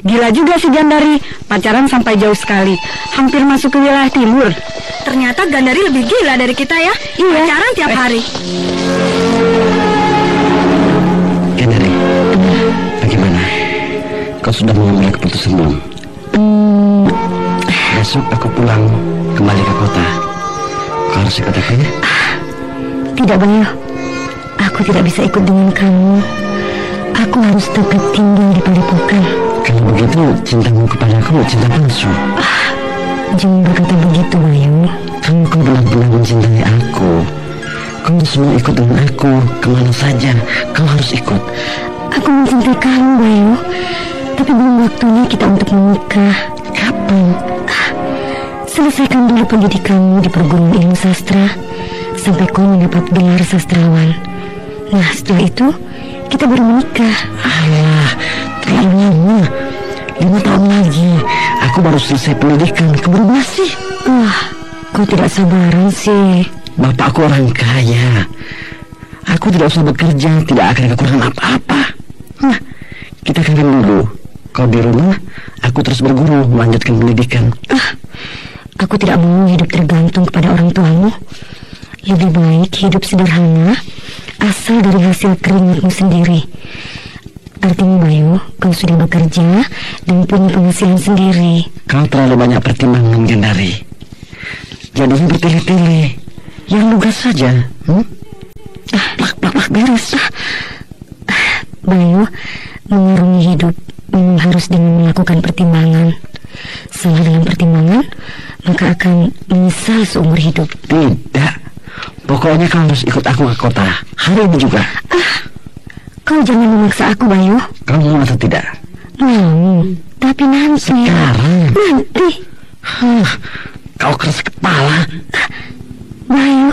Speaker 3: Gila juga si Gandari, pacaran sampai jauh sekali, hampir masuk ke wilayah timur.
Speaker 6: Ternyata Gandari lebih gila dari kita ya.
Speaker 3: Iya.
Speaker 6: Pacaran tiap hari.
Speaker 4: kau sudah mengambil keputusan belum? Besok aku pulang kembali ke kota. Kau harus ikut aku ya?
Speaker 3: Tidak, Bayu. Aku tidak bisa ikut dengan kamu. Aku harus tetap tinggal di padepokan.
Speaker 4: Kalau begitu, cintamu kepadaku cinta palsu.
Speaker 3: Jangan berkata begitu, Bayu.
Speaker 4: Kalau kau benar-benar mencintai aku, kau harus mau ikut dengan aku kemana saja. Kau harus ikut.
Speaker 3: Aku mencintai kamu, Bayu. Tapi belum waktunya kita untuk menikah.
Speaker 4: Kapan?
Speaker 3: Selesaikan dulu pendidikanmu di perguruan ilmu sastra sampai kau mendapat gelar sastrawan. Nah, setelah itu kita baru menikah.
Speaker 4: Alah, terlalu lama. 5 tahun lagi. Aku baru selesai pendidikan. Keburu masih.
Speaker 3: Wah, kau tidak sabaran sih.
Speaker 4: Bapakku orang kaya. Aku tidak usah bekerja, tidak akan kekurangan apa-apa. Nah, kita kawin dulu. Kau di rumah, aku terus berguru melanjutkan pendidikan.
Speaker 3: Aku tidak mau hidup tergantung kepada orang tuamu. Lebih baik hidup sederhana, asal dari hasil keringatmu sendiri. Artinya, Bayu, kau sudah bekerja dan punya penghasilan sendiri.
Speaker 4: Kau terlalu banyak pertimbangan, Gendari. Jadinya bertele-tele. Yang lugas saja. Plak beres.
Speaker 3: Bayu, mengarungi hidup harus dengan melakukan pertimbangan. Salah dalam pertimbangan, maka akan menyesal seumur hidup.
Speaker 4: Tidak. Pokoknya kau harus ikut aku ke kota. Hari ini juga.
Speaker 3: Kau jangan memaksa aku, Bayu.
Speaker 4: Kau mau atau tidak?
Speaker 3: Mau, tapi nanti.
Speaker 4: Sekarang.
Speaker 3: Nanti.
Speaker 4: Kau keras kepala.
Speaker 3: Bayu,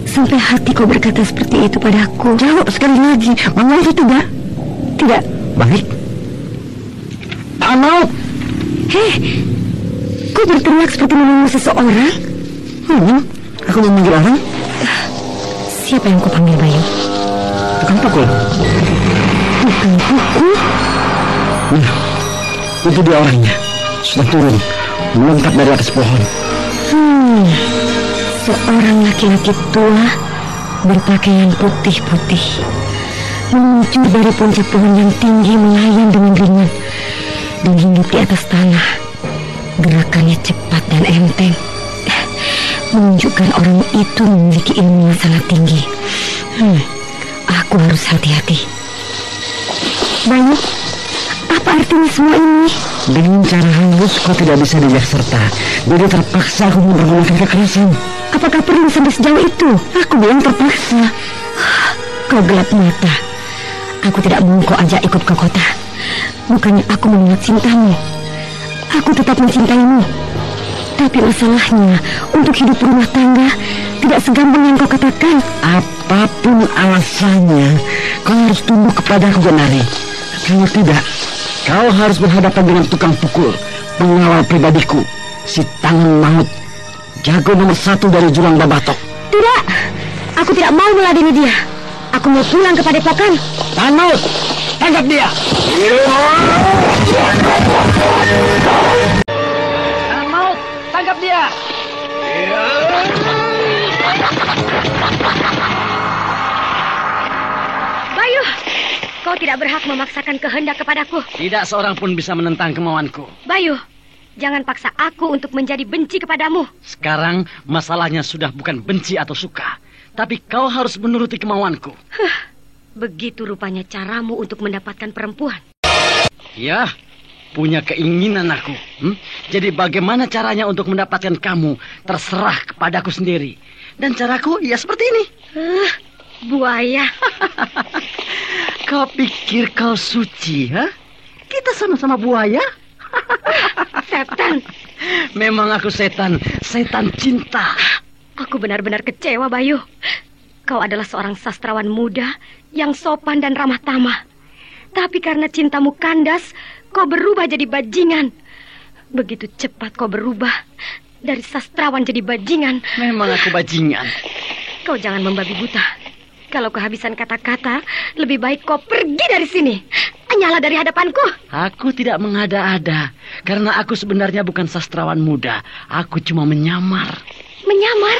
Speaker 3: sampai hati kau berkata seperti itu padaku.
Speaker 4: Jawab sekali lagi. Mau atau tidak?
Speaker 3: Tidak.
Speaker 4: Baik. Tak mau.
Speaker 3: Hei, kau berteriak seperti memanggil seseorang?
Speaker 4: Aku mau manggil orang.
Speaker 3: Siapa yang kau panggil, Bayu?
Speaker 4: Tukang pukul.
Speaker 3: Tukang pukul?
Speaker 4: Nah, itu dia orangnya. Sudah turun, melompat dari atas pohon.
Speaker 3: Seorang laki-laki tua berpakaian putih-putih meluncur dari puncak pohon yang tinggi, melayang dengan ringan dan hinggap di atas tanah. Gerakannya cepat dan enteng, menunjukkan orang itu memiliki ilmu yang sangat tinggi. Aku harus hati-hati. Bayu, apa artinya semua ini?
Speaker 4: Dengan cara halus kau tidak bisa diajak serta. Jadi terpaksa aku menggunakan kekerasan.
Speaker 3: Apakah perlu sampai sejauh itu?
Speaker 4: Aku bilang terpaksa.
Speaker 3: Kau gelap mata. Aku tidak mau kau ajak ikut ke kota. Bukannya aku menolak cintamu. Aku tetap mencintaimu. Tapi masalahnya, untuk hidup rumah tangga tidak segampang yang kau katakan.
Speaker 4: Apapun alasannya, kau harus tunduk kepadaku, Gendari. Kalau tidak, kau harus berhadapan dengan tukang pukul, pengawal pribadiku, si tangan maut, jago nomor 1 dari Julang Babatok.
Speaker 3: Tidak, aku tidak mau meladeni dia. Aku mau pulang ke padepokan.
Speaker 4: Tangan maut, tangkap dia.
Speaker 2: Tangan maut, tangkap dia.
Speaker 3: Bayu, kau tidak berhak memaksakan kehendak kepadaku.
Speaker 2: Tidak seorang pun bisa menentang kemauanku.
Speaker 3: Bayu, jangan paksa aku untuk menjadi benci kepadamu.
Speaker 2: Sekarang masalahnya sudah bukan benci atau suka, tapi kau harus menuruti kemauanku.
Speaker 3: Begitu rupanya caramu untuk mendapatkan perempuan.
Speaker 2: Ya, punya keinginan aku. Jadi bagaimana caranya untuk mendapatkan kamu? Terserah kepadaku sendiri. Dan caraku ya seperti ini.
Speaker 3: Buaya.
Speaker 2: Kau pikir kau suci, ha? Kita sama-sama buaya.
Speaker 3: Setan.
Speaker 2: Memang aku setan cinta.
Speaker 3: Aku benar-benar kecewa, Bayu. Kau adalah seorang sastrawan muda yang sopan dan ramah tamah. Tapi karena cintamu kandas, kau berubah jadi bajingan. Begitu cepat kau berubah dari sastrawan jadi bajingan.
Speaker 2: Memang aku bajingan.
Speaker 3: Kau jangan membabi buta. Kalau kehabisan kata-kata, lebih baik kau pergi dari sini. Nyala dari hadapanku.
Speaker 2: Aku tidak mengada-ada, karena aku sebenarnya bukan sastrawan muda. Aku cuma menyamar.
Speaker 3: Menyamar?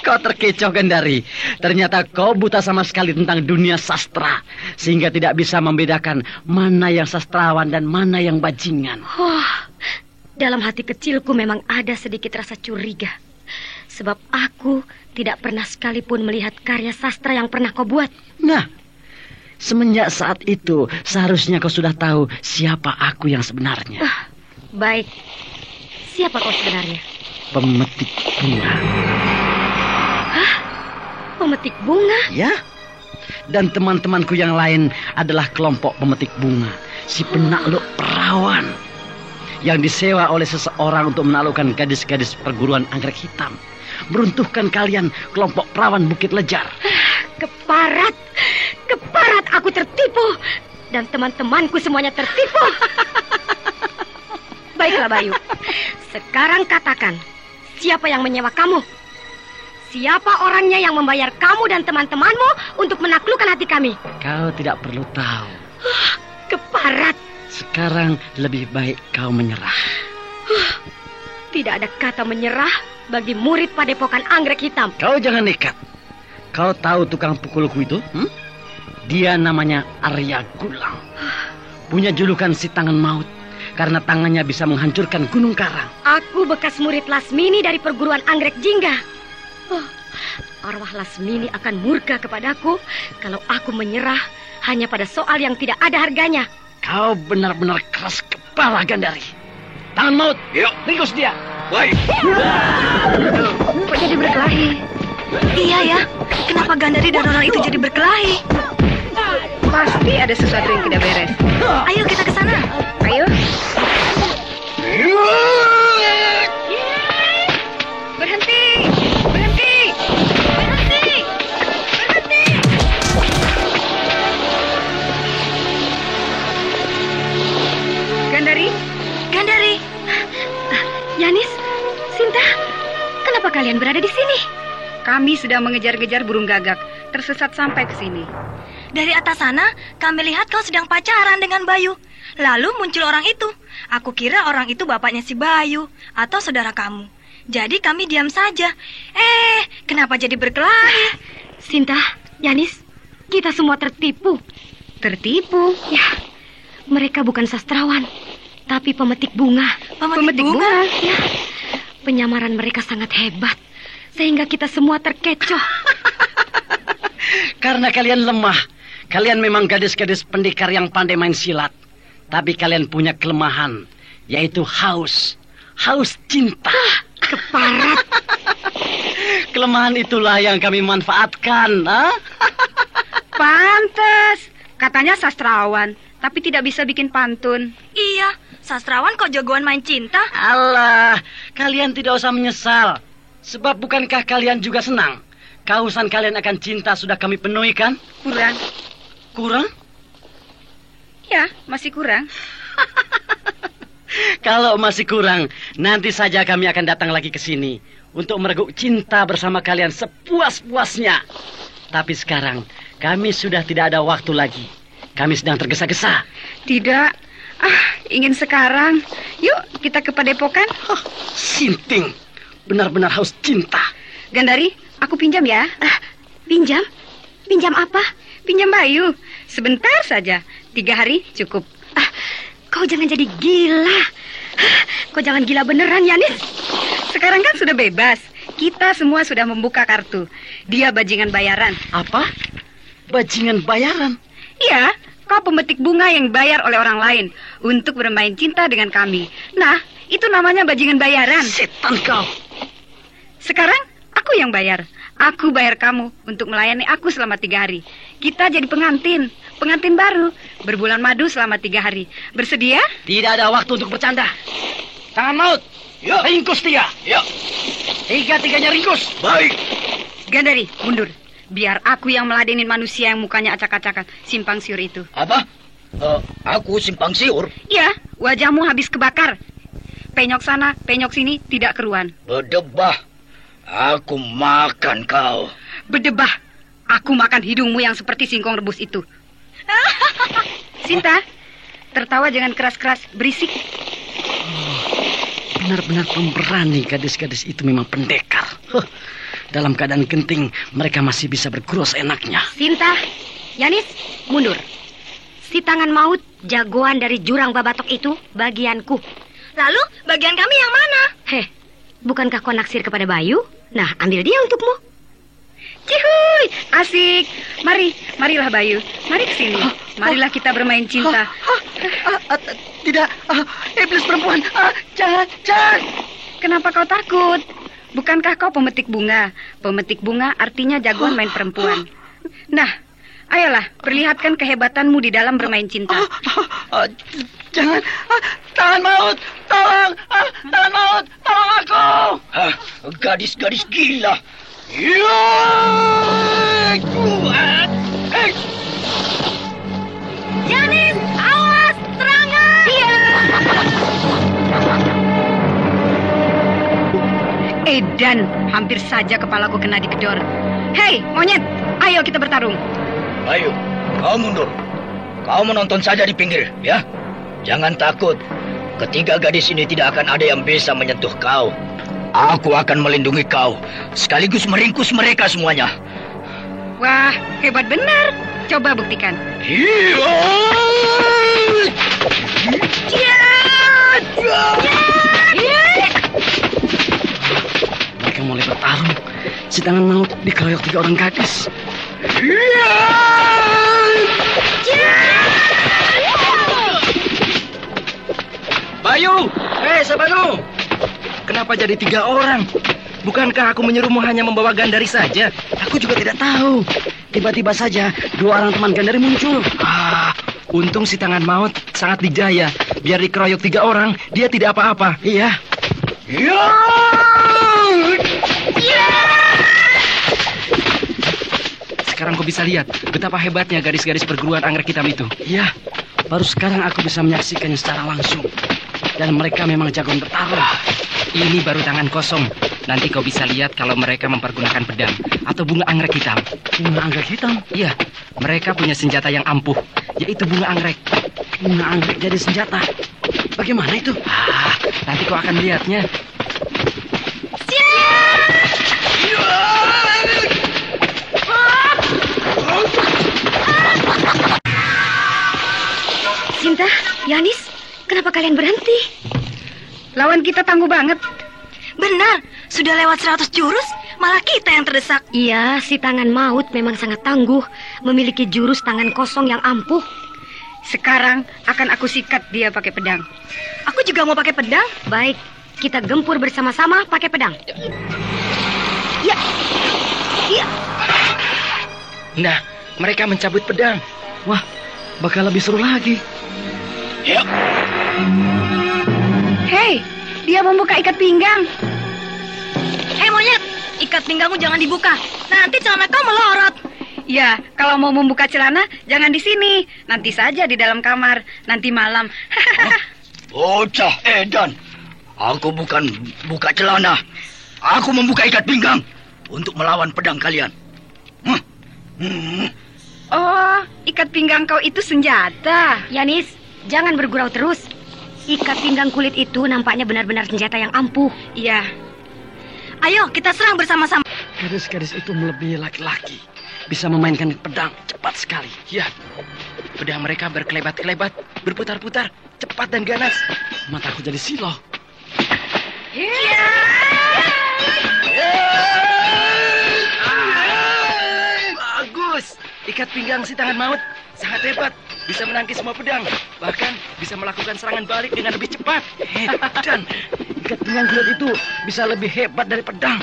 Speaker 7: Kau terkecoh, Gandari. Ternyata kau buta sama sekali tentang dunia sastra, sehingga tidak bisa membedakan mana yang sastrawan dan mana yang bajingan.
Speaker 3: Dalam hati kecilku memang ada sedikit rasa curiga. Sebab aku tidak pernah sekalipun melihat karya sastra yang pernah kau buat.
Speaker 7: Nah, semenjak saat itu seharusnya kau sudah tahu siapa aku yang sebenarnya.
Speaker 3: Baik, siapa kau sebenarnya?
Speaker 7: Pemetik bunga.
Speaker 3: Pemetik bunga?
Speaker 7: Ya, dan teman-temanku yang lain adalah kelompok pemetik bunga, si penakluk perawan yang disewa oleh seseorang untuk menaklukkan gadis-gadis perguruan anggrek hitam. Meruntuhkan kalian, kelompok perawan Bukit Lejar.
Speaker 3: Keparat, aku tertipu. Dan teman-temanku semuanya tertipu. Baiklah Bayu, sekarang katakan, siapa yang menyewa kamu? Siapa orangnya yang membayar kamu dan teman-temanmu untuk menaklukkan hati kami?
Speaker 7: Kau tidak perlu tahu.
Speaker 3: Keparat.
Speaker 7: Sekarang lebih baik kau menyerah.
Speaker 3: Tidak ada kata menyerah bagi murid padepokan anggrek hitam.
Speaker 7: Kau jangan nekat. Kau tahu tukang pukulku itu? Dia namanya Arya Gulang. Punya julukan si tangan maut, karena tangannya bisa menghancurkan gunung karang.
Speaker 3: Aku bekas murid Lasmini dari perguruan anggrek Jingga. Arwah Lasmini akan murka kepadaku kalau aku menyerah hanya pada soal yang tidak ada harganya.
Speaker 7: Kau benar-benar keras kepala, Gandari. Tangan maut, yuk, ringkus dia. Baik.
Speaker 6: Kok jadi berkelahi? Iya ya, kenapa Gandari dan orang itu jadi berkelahi?
Speaker 8: Pasti ada sesuatu yang tidak beres.
Speaker 6: Ayo kita ke sana.
Speaker 8: Ayo.
Speaker 6: Berhenti! Berhenti! Berhenti! Berhenti!
Speaker 8: Gandari?
Speaker 6: Gandari!
Speaker 3: Yanis, Sinta, kenapa kalian berada di sini?
Speaker 8: Kami sedang mengejar-ngejar burung gagak, tersesat sampai ke sini.
Speaker 6: Dari atas sana, kami lihat kau sedang pacaran dengan Bayu. Lalu muncul orang itu. Aku kira orang itu bapaknya si Bayu atau saudara kamu. Jadi kami diam saja. Kenapa jadi berkelahi?
Speaker 3: Sinta, Yanis, kita semua tertipu.
Speaker 8: Tertipu?
Speaker 3: Ya, mereka bukan sastrawan, tapi pemetik bunga.
Speaker 6: Pemetik bunga?
Speaker 3: Ya, penyamaran mereka sangat hebat, sehingga kita semua terkecoh.
Speaker 7: Karena kalian lemah. Kalian memang gadis-gadis pendekar yang pandai main silat. Tapi kalian punya kelemahan, yaitu haus. Haus cinta.
Speaker 3: Keparat.
Speaker 7: Kelemahan itulah yang kami manfaatkan.
Speaker 8: Pantes. Katanya sastrawan, tapi tidak bisa bikin pantun.
Speaker 6: Iya, sastrawan kok jagoan main cinta?
Speaker 7: Alah, kalian tidak usah menyesal. Sebab bukankah kalian juga senang? Kehausan kalian akan cinta sudah kami penuhi, kan?
Speaker 8: Kurang.
Speaker 7: Kurang?
Speaker 8: Ya, masih kurang.
Speaker 7: Kalau masih kurang, nanti saja kami akan datang lagi ke sini untuk mereguk cinta bersama kalian sepuas-puasnya. Tapi sekarang, kami sudah tidak ada waktu lagi. Kami sedang tergesa-gesa.
Speaker 8: Tidak. Ingin sekarang. Yuk, kita ke padepokan.
Speaker 7: Sinting, benar-benar haus cinta.
Speaker 8: Gandari, aku pinjam ya.
Speaker 3: Pinjam? Pinjam apa?
Speaker 8: Pinjam Bayu. Sebentar saja. 3 hari cukup.
Speaker 3: Kau jangan jadi gila. Kau jangan gila beneran, Yanis.
Speaker 8: Sekarang kan sudah bebas. Kita semua sudah membuka kartu. Dia bajingan bayaran.
Speaker 7: Apa? Bajingan bayaran?
Speaker 8: Iya, kau pemetik bunga yang bayar oleh orang lain untuk bermain cinta dengan kami. Nah, itu namanya bajingan bayaran.
Speaker 7: Setan kau.
Speaker 8: Sekarang aku yang bayar. Aku bayar kamu untuk melayani aku selama 3 hari. Kita jadi pengantin baru. Berbulan madu selama 3 hari. Bersedia?
Speaker 7: Tidak ada waktu untuk bercanda. Tangan maut. Yuk. Ringkus dia. Yuk. 3-3-nya ringkus. Baik.
Speaker 8: Gandari, mundur. Biar aku yang meladenin manusia yang mukanya acak-acakan. Simpang siur itu.
Speaker 4: Apa? Aku simpang siur?
Speaker 8: Iya, wajahmu habis kebakar. Penyok sana, penyok sini, tidak keruan.
Speaker 4: Berdebah. Aku makan kau.
Speaker 8: Berdebah. Aku makan hidungmu yang seperti singkong rebus itu. Sinta, tertawa jangan keras-keras, berisik.
Speaker 7: Benar-benar pemberani gadis-gadis itu memang pendekar. Dalam keadaan genting, mereka masih bisa berguru seenaknya.
Speaker 3: Sinta, Yanis, mundur. Si tangan maut, jagoan dari jurang babatok itu, bagianku.
Speaker 6: Lalu, bagian kami yang mana?
Speaker 3: Heh, bukankah kau naksir kepada Bayu? Nah, ambil dia untukmu.
Speaker 8: Cihuy, asik. Marilah Bayu. Mari ke sini. Marilah kita bermain cinta.
Speaker 7: Tidak, iblis perempuan. Jangan.
Speaker 8: Kenapa kau takut? Bukankah kau pemetik bunga? Pemetik bunga artinya jagoan main perempuan. Nah, ayolah, perlihatkan kehebatanmu di dalam bermain cinta.
Speaker 7: Jangan, tangan maut, tolong, tangan maut, tolong aku.
Speaker 4: Gadis-gadis gila.
Speaker 6: Yanis, awas, serangan! Iya.
Speaker 8: Edan, hampir saja kepalaku kena digedor. Hei, monyet, ayo kita bertarung.
Speaker 4: Ayo, kau mundur. Kau menonton saja di pinggir, ya. Jangan takut. Ketiga gadis ini tidak akan ada yang bisa menyentuh kau. Aku akan melindungi kau, sekaligus meringkus mereka semuanya.
Speaker 8: Wah, hebat benar. Coba buktikan.
Speaker 7: Mereka mulai bertarung. Si tangan maut dikeroyok 3 orang gadis.
Speaker 5: Bayu! Sabanu! Kenapa jadi 3 orang? Bukankah aku menyuruhmu hanya membawa Gandari saja?
Speaker 7: Aku juga tidak tahu. Tiba-tiba saja 2 orang teman Gandari muncul.
Speaker 5: Untung si tangan maut sangat dijaya. Biar dikeroyok 3 orang, dia tidak apa-apa.
Speaker 7: Iya.
Speaker 5: Sekarang kau bisa lihat betapa hebatnya gadis-gadis perguruan anggrek hitam itu.
Speaker 7: Iya, baru sekarang aku bisa menyaksikannya secara langsung. Dan mereka memang jago bertarung.
Speaker 5: Ini baru tangan kosong. Nanti kau bisa lihat kalau mereka mempergunakan pedang atau bunga anggrek hitam.
Speaker 7: Bunga anggrek hitam?
Speaker 5: Iya, mereka punya senjata yang ampuh, yaitu bunga anggrek.
Speaker 7: Bunga anggrek jadi senjata. Bagaimana itu?
Speaker 5: Nanti kau akan melihatnya.
Speaker 3: Sinta, Yanis, kenapa kalian berhenti?
Speaker 8: Lawan kita tangguh banget.
Speaker 6: Benar, sudah lewat 100 jurus, malah kita yang terdesak.
Speaker 3: Iya, si tangan maut memang sangat tangguh, memiliki jurus tangan kosong yang ampuh.
Speaker 8: Sekarang akan aku sikat dia pakai pedang.
Speaker 6: Aku juga mau pakai pedang.
Speaker 3: Baik, kita gempur bersama-sama pakai pedang.
Speaker 6: Ya.
Speaker 5: Nah, mereka mencabut pedang.
Speaker 7: Wah, bakal lebih seru lagi.
Speaker 8: Hei, dia membuka ikat pinggang.
Speaker 6: Monyet, ikat pinggangmu jangan dibuka. Nanti celana kau melorot.
Speaker 8: Ya, kalau mau membuka celana, jangan di sini. Nanti saja di dalam kamar. Nanti malam.
Speaker 4: Bocah edan. Aku bukan buka celana. Aku membuka ikat pinggang untuk melawan pedang kalian.
Speaker 8: Oh, ikat pinggang kau itu senjata.
Speaker 3: Yanis, jangan bergurau terus. Ikat pinggang kulit itu nampaknya benar-benar senjata yang ampuh.
Speaker 8: Iya.
Speaker 6: Ayo, kita serang bersama-sama.
Speaker 7: Gadis-gadis itu melebihi laki-laki. Bisa memainkan pedang cepat sekali.
Speaker 5: Ya, pedang mereka berkelebat-kelebat, berputar-putar, cepat dan ganas.
Speaker 7: Mataku jadi siloh.
Speaker 5: Bagus. Ikat pinggang si tangan maut sangat hebat. Bisa menangkis semua pedang. Bahkan bisa melakukan serangan balik dengan lebih cepat.
Speaker 7: Dan ikat pinggang kulit itu bisa lebih hebat dari pedang.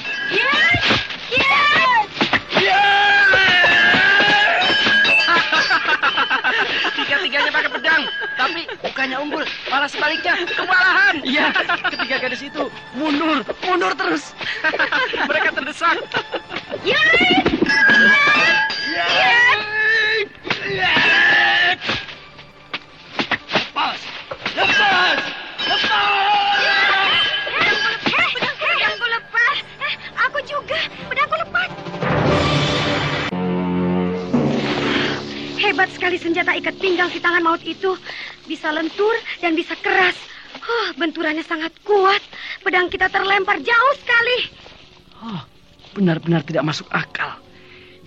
Speaker 5: Tiga-tiganya pakai pedang, tapi bukannya unggul, malah sebaliknya kewalahan.
Speaker 7: Iya, ketiga gadis itu mundur terus.
Speaker 5: Mereka terdesak.
Speaker 6: Lepas! Pedangku lepas. Aku juga, pedangku lepas.
Speaker 3: Hebat sekali senjata ikat pinggang si tangan maut itu. Bisa lentur dan bisa keras. Benturannya sangat kuat. Pedang kita terlempar jauh sekali.
Speaker 7: benar-benar tidak masuk akal.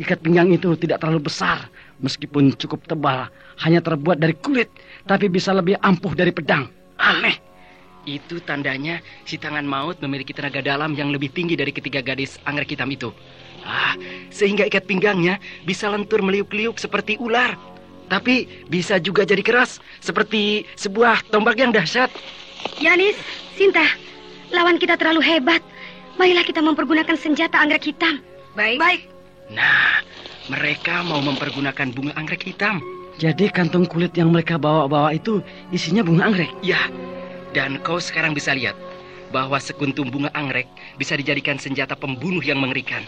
Speaker 7: Ikat pinggang itu tidak terlalu besar, meskipun cukup tebal, hanya terbuat dari kulit, tapi bisa lebih ampuh dari pedang. Aneh.
Speaker 5: Itu tandanya si tangan maut memiliki tenaga dalam yang lebih tinggi dari ketiga gadis anggrek hitam itu. Sehingga ikat pinggangnya bisa lentur meliuk-liuk seperti ular. Tapi bisa juga jadi keras, seperti sebuah tombak yang dahsyat.
Speaker 3: Yanis, Sinta, lawan kita terlalu hebat. Marilah kita mempergunakan senjata anggrek hitam.
Speaker 8: Baik.
Speaker 5: Nah, mereka mau mempergunakan bunga anggrek hitam.
Speaker 7: Jadi kantung kulit yang mereka bawa-bawa itu isinya bunga anggrek?
Speaker 5: Ya, dan kau sekarang bisa lihat bahwa sekuntum bunga anggrek bisa dijadikan senjata pembunuh yang mengerikan.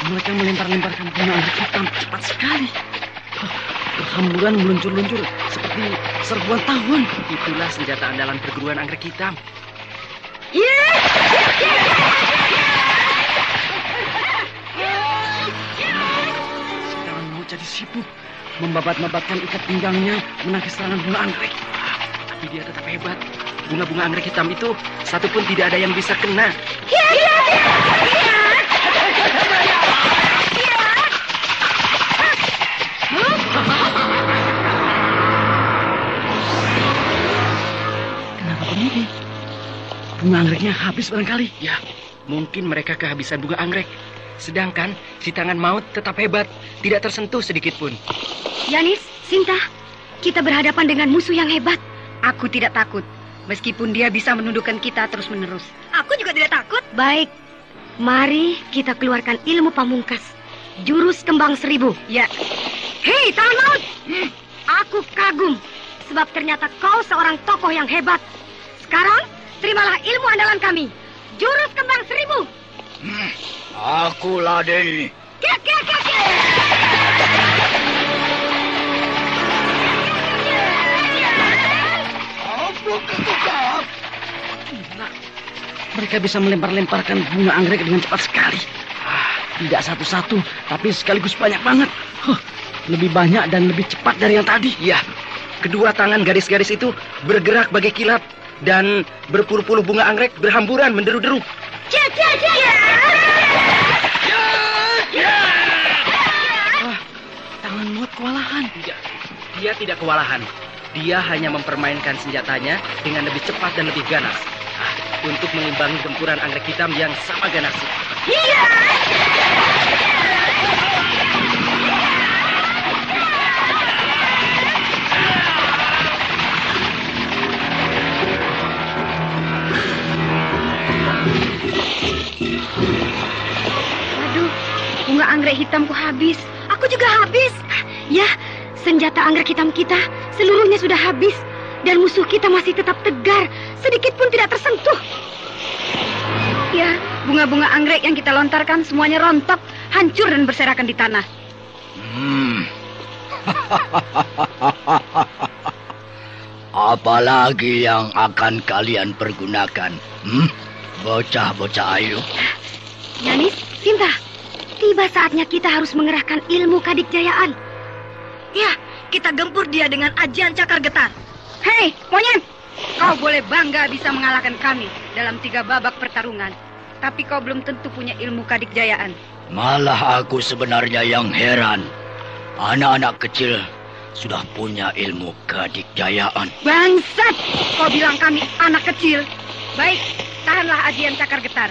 Speaker 7: Mereka melempar-lemparkan bunga anggrek hitam cepat sekali. Berhamburan meluncur-luncur seperti serbuan tawon.
Speaker 5: Itulah senjata andalan perguruan anggrek hitam.
Speaker 7: Sekarang mau jadi sibuk membabat-babatkan ikat pinggangnya menangkis serangan bunga anggrek.
Speaker 5: Tapi dia tetap hebat. Bunga-bunga anggrek hitam itu satu pun tidak ada yang bisa kena.
Speaker 7: Kenapa begini? Bunga anggreknya habis barangkali.
Speaker 5: Ya, mungkin mereka kehabisan bunga anggrek. Sedangkan si tangan maut tetap hebat, tidak tersentuh sedikit pun.
Speaker 3: Yanis, Sinta, kita berhadapan dengan musuh yang hebat.
Speaker 8: Aku tidak takut, meskipun dia bisa menundukkan kita terus-menerus.
Speaker 6: Aku juga tidak takut.
Speaker 3: Baik, mari kita keluarkan ilmu pamungkas, jurus kembang 1000.
Speaker 8: Ya.
Speaker 3: Hei, tangan maut! Aku kagum, sebab ternyata kau seorang tokoh yang hebat. Sekarang, terimalah ilmu andalan kami, jurus kembang 1000.
Speaker 4: Aku Laden.
Speaker 3: Kiak, kiak, kiak, kiak.
Speaker 7: Mereka bisa melempar-lemparkan bunga anggrek dengan cepat sekali. Tidak satu-satu, tapi sekaligus banyak banget. Lebih banyak dan lebih cepat dari yang tadi.
Speaker 5: Ya, kedua tangan gadis-gadis itu bergerak bagai kilat dan berpuluh-puluh bunga anggrek berhamburan menderu-deru.
Speaker 3: Kiak, kiak, kiak.
Speaker 7: Tangan maut kewalahan.
Speaker 5: Tidak, dia tidak kewalahan. Dia hanya mempermainkan senjatanya dengan lebih cepat dan lebih ganas. Untuk mengimbangi gempuran anggrek hitam yang sama ganasnya.
Speaker 3: Waduh, bunga anggrek hitamku habis. Aku juga habis. Ya, senjata anggrek hitam kita seluruhnya sudah habis. Dan musuh kita masih tetap tegar, sedikit pun tidak tersentuh.
Speaker 8: Ya, bunga-bunga anggrek yang kita lontarkan semuanya rontok, hancur dan berserakan di tanah.
Speaker 4: Apalagi yang akan kalian pergunakan? Bocah-bocah ayu.
Speaker 3: Yanis, Sinta, tiba saatnya kita harus mengerahkan ilmu kadikjayaan.
Speaker 6: Ya, kita gempur dia dengan ajian cakar getar.
Speaker 8: Hei, monyet! Kau boleh bangga bisa mengalahkan kami dalam 3 babak pertarungan. Tapi kau belum tentu punya ilmu kadikjayaan.
Speaker 4: Malah aku sebenarnya yang heran. Anak-anak kecil sudah punya ilmu kadikjayaan.
Speaker 8: Bangsat! Kau bilang kami anak kecil. Baik, tahanlah ajian cakar getar.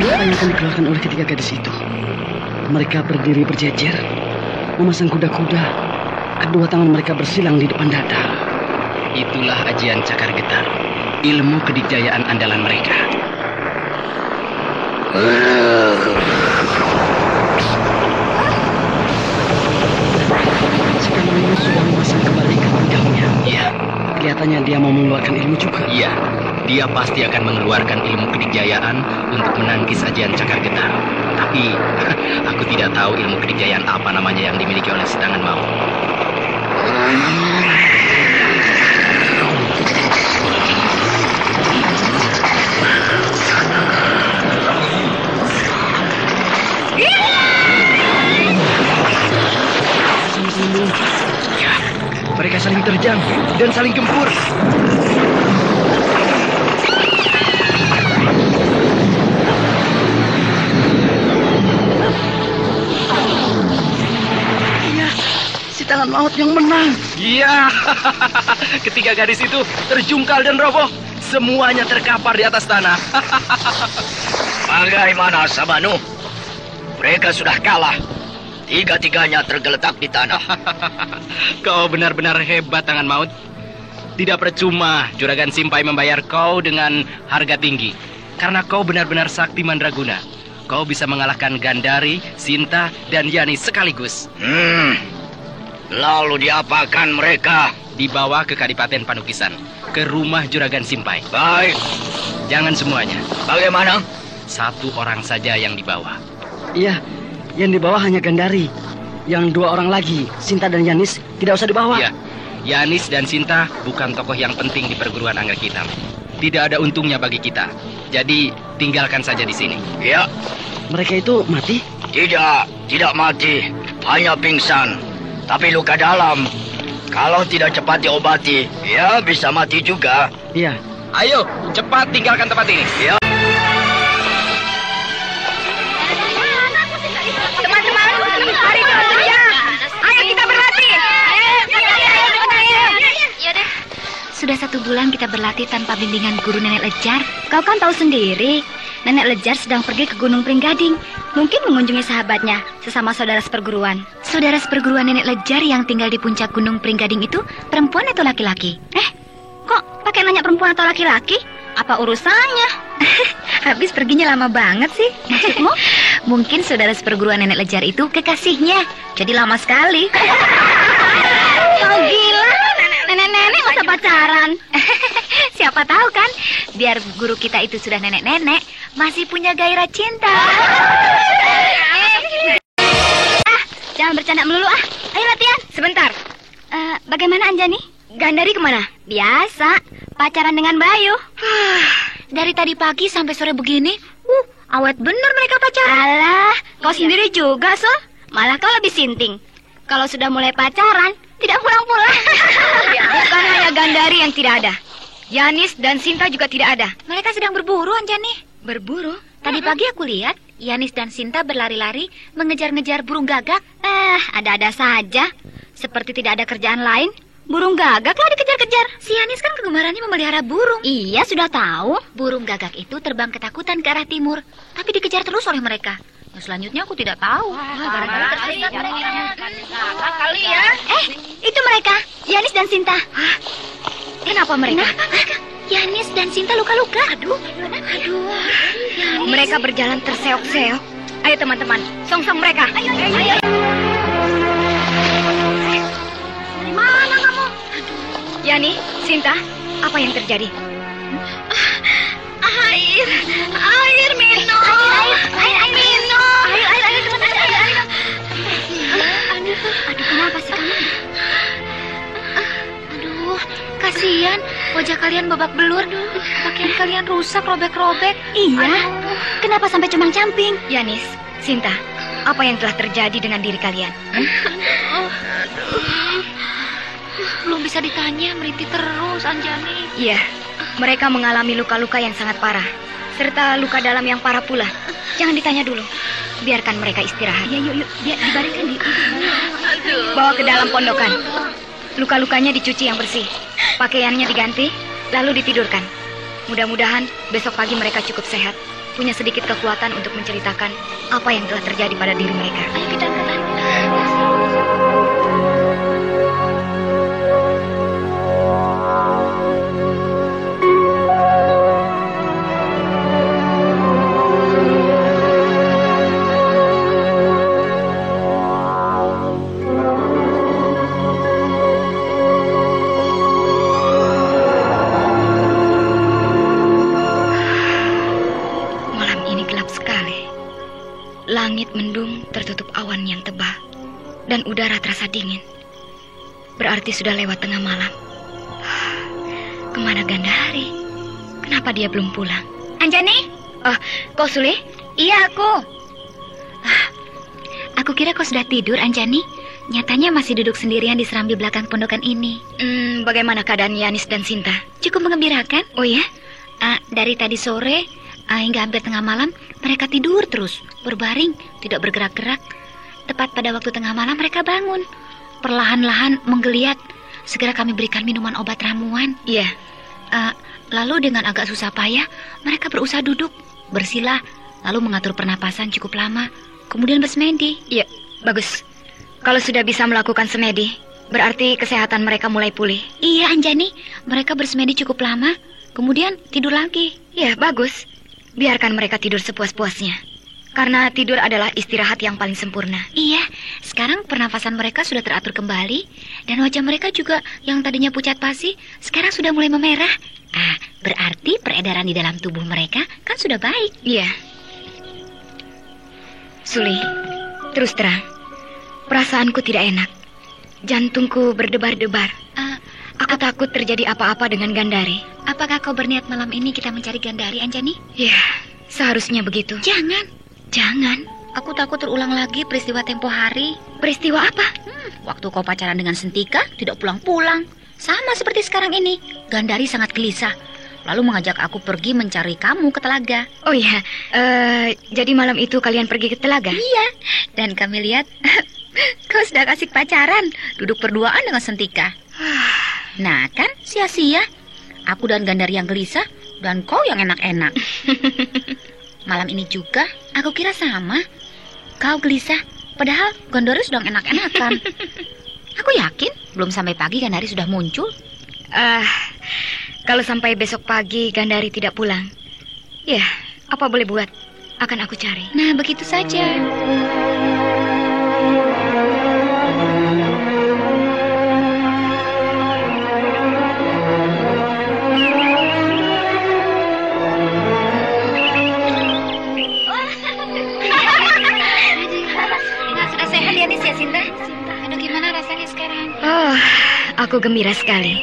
Speaker 7: Apa yang akan dikeluarkan oleh ketiga gadis itu? Mereka berdiri berjejer, memasang kuda-kuda. Kedua tangan mereka bersilang di depan dada.
Speaker 5: Itulah ajian cakar getar, ilmu kedikjayaan andalan mereka.
Speaker 7: Sekarang ini sudah memasang kembali ikat pinggangnya.
Speaker 5: Iya,
Speaker 7: Kelihatannya dia mau mengeluarkan ilmu juga.
Speaker 5: iya. Dia pasti akan mengeluarkan ilmu kedikjayaan untuk menangkis ajian cakar getar. Tapi aku tidak tahu ilmu kedikjayaan apa namanya yang dimiliki oleh si tangan maut.
Speaker 7: Mereka saling terjang dan saling gempur. Iya, si tangan maut yang menang.
Speaker 5: Iya. Ketiga gadis itu terjungkal dan roboh. Semuanya terkapar di atas tanah.
Speaker 9: Bagaimana, Sabanu? Mereka sudah kalah. Tiga-tiganya tergeletak di tanah.
Speaker 5: Kau benar-benar hebat, Tangan Maut. Tidak percuma Juragan Simpai membayar kau dengan harga tinggi. Karena kau benar-benar sakti mandraguna. Kau bisa mengalahkan Gandari, Sinta, dan Yani sekaligus.
Speaker 9: Lalu diapakan mereka?
Speaker 5: Dibawa ke Kadipaten Panukisan, ke rumah Juragan Simpai.
Speaker 9: Baik.
Speaker 5: Jangan semuanya.
Speaker 9: Bagaimana?
Speaker 5: Satu orang saja yang dibawa.
Speaker 7: Iya, yang dibawa hanya Gandari. Yang dua orang lagi, Sinta dan Yanis, tidak usah dibawa.
Speaker 5: Iya, Yanis dan Sinta bukan tokoh yang penting di perguruan Anggrek Hitam. Tidak ada untungnya bagi kita. Jadi tinggalkan saja di sini.
Speaker 9: Ya.
Speaker 7: Mereka itu mati?
Speaker 9: Tidak mati. Hanya pingsan. Tapi luka dalam. Kalau tidak cepat diobati, ya bisa mati juga.
Speaker 7: Iya.
Speaker 5: Ayo, cepat tinggalkan tempat ini.
Speaker 9: Ya.
Speaker 8: Mari kita kerja. Ayo kita berlatih.
Speaker 3: Yaudah. Sudah 1 bulan kita berlatih tanpa bimbingan guru Nenek Lejar. Kau kan tahu sendiri, Nenek Lejar sedang pergi ke Gunung Pringgading. Mungkin mengunjungi sahabatnya, sesama saudara seperguruan. Saudara seperguruan Nenek Lejar yang tinggal di puncak Gunung Pringgading itu perempuan atau laki-laki? Kok pakai nanya perempuan atau laki-laki? Apa urusannya? Habis perginya lama banget sih. Maksudmu? Mungkin saudara seperguruan Nenek Lejar itu kekasihnya. Jadi lama sekali. Oh gila, nenek-nenek masa pacaran. Siapa tahu kan, biar guru kita itu sudah nenek-nenek, masih punya gairah cinta. Jangan bercanda melulu ah. Ayo latihan. Sebentar. Bagaimana Anjani? Gandari kemana? Biasa, pacaran dengan Bayu. Dari tadi pagi sampai sore begini, awet bener mereka pacaran. Alah, kau sendiri juga, Sol. Malah kau lebih sinting. Kalau sudah mulai pacaran, tidak pulang-pulang. Bukan hanya Gandari yang tidak ada. Yanis dan Sinta juga tidak ada. Mereka sedang berburu, Anjani. Berburu? Tadi pagi aku lihat Yanis dan Sinta berlari-lari mengejar-ngejar burung gagak. Ada-ada saja. Seperti tidak ada kerjaan lain. Burung gagak lah dikejar-kejar. Si Yanis kan kegemarannya memelihara burung. Iya, sudah tahu. Burung gagak itu terbang ketakutan ke arah timur, tapi dikejar terus oleh mereka. Nah, selanjutnya aku tidak tahu. Barangkali tersesat mereka. Kali ya. Itu mereka, Yanis dan Sinta. Kenapa mereka? Yanis dan Sinta luka-luka. Aduh. Mereka berjalan terseok-seok. Ayo teman-teman, songsong mereka. Ayo. Dari mana kamu? Yani, Sinta, apa yang terjadi? Air minum. Air minum. Ayo teman-teman. Aduh, kenapa sih kamu? Aduh, kasihan. Wajah kalian babak belur. Pakaian kalian rusak, robek-robek. Iya. Kenapa sampai cemang-camping? Yanis, Sinta, apa yang telah terjadi dengan diri kalian? Belum bisa ditanya, merintih terus, Anjani. Iya, mereka mengalami luka-luka yang sangat parah, serta luka dalam yang parah pula. Jangan ditanya dulu. Biarkan mereka istirahat. Ya, yuk. Dibaringkan di. Bawa ke dalam pondokan. Luka-lukanya dicuci yang bersih. Pakaiannya diganti, lalu ditidurkan. Mudah-mudahan besok pagi mereka cukup sehat, punya sedikit kekuatan untuk menceritakan apa yang telah terjadi pada diri mereka. Ayo kita angkat. Langit mendung tertutup awan yang tebal dan udara terasa dingin. Berarti sudah lewat tengah malam. Kemana Gandhari? Kenapa dia belum pulang?
Speaker 10: Anjani?
Speaker 3: Kau Sule?
Speaker 10: Iya, aku. Aku kira kau sudah tidur, Anjani. Nyatanya masih duduk sendirian di serambi belakang pondokan ini.
Speaker 3: Bagaimana keadaan Yanis dan Sinta?
Speaker 10: Cukup mengembirakan.
Speaker 3: Oh ya?
Speaker 10: Dari tadi sore hingga hampir tengah malam, mereka tidur terus, berbaring, tidak bergerak-gerak. Tepat pada waktu tengah malam mereka bangun. Perlahan-lahan menggeliat. Segera kami berikan minuman obat ramuan.
Speaker 3: Iya.
Speaker 10: Lalu dengan agak susah payah, mereka berusaha duduk, bersila, lalu mengatur pernapasan cukup lama, kemudian bersemedi.
Speaker 3: Iya, bagus. Kalau sudah bisa melakukan semedi, berarti kesehatan mereka mulai pulih.
Speaker 10: Iya, Anjani. Mereka bersemedi cukup lama, kemudian tidur lagi.
Speaker 3: Ya, bagus. Biarkan mereka tidur sepuas-puasnya. Karena tidur adalah istirahat yang paling sempurna.
Speaker 10: Iya, sekarang pernafasan mereka sudah teratur kembali, dan wajah mereka juga yang tadinya pucat pasi, sekarang sudah mulai memerah. Berarti peredaran di dalam tubuh mereka kan sudah baik.
Speaker 3: Iya. Suli, terus terang, perasaanku tidak enak. Jantungku berdebar-debar. Aku takut terjadi apa-apa dengan Gandhari.
Speaker 10: Apakah kau berniat malam ini kita mencari Gandhari, Anjani?
Speaker 3: Ya, seharusnya begitu.
Speaker 10: Jangan. Aku takut terulang lagi peristiwa tempo hari.
Speaker 3: Peristiwa apa?
Speaker 10: Waktu kau pacaran dengan Sentika, tidak pulang-pulang. Sama seperti sekarang ini. Gandhari sangat gelisah, lalu mengajak aku pergi mencari kamu ke telaga.
Speaker 3: Oh iya, jadi malam itu kalian pergi ke telaga?
Speaker 10: Iya, dan kami lihat kau sedang asik pacaran, duduk berduaan dengan Sentika. Nah kan, sia-sia. Aku dan Gandhari yang gelisah, dan kau yang enak-enak. Malam ini juga, aku kira sama. Kau gelisah, padahal Gandhari sedang enak-enakan. Aku yakin, belum sampai pagi Gandhari sudah muncul.
Speaker 3: Kalau sampai besok pagi Gandhari tidak pulang, ya, apa boleh buat? Akan aku cari.
Speaker 10: Nah, begitu saja. Sudah sehat ya, Nis, ya, Sinta? Aduh, gimana rasanya sekarang?
Speaker 3: Aku gembira sekali.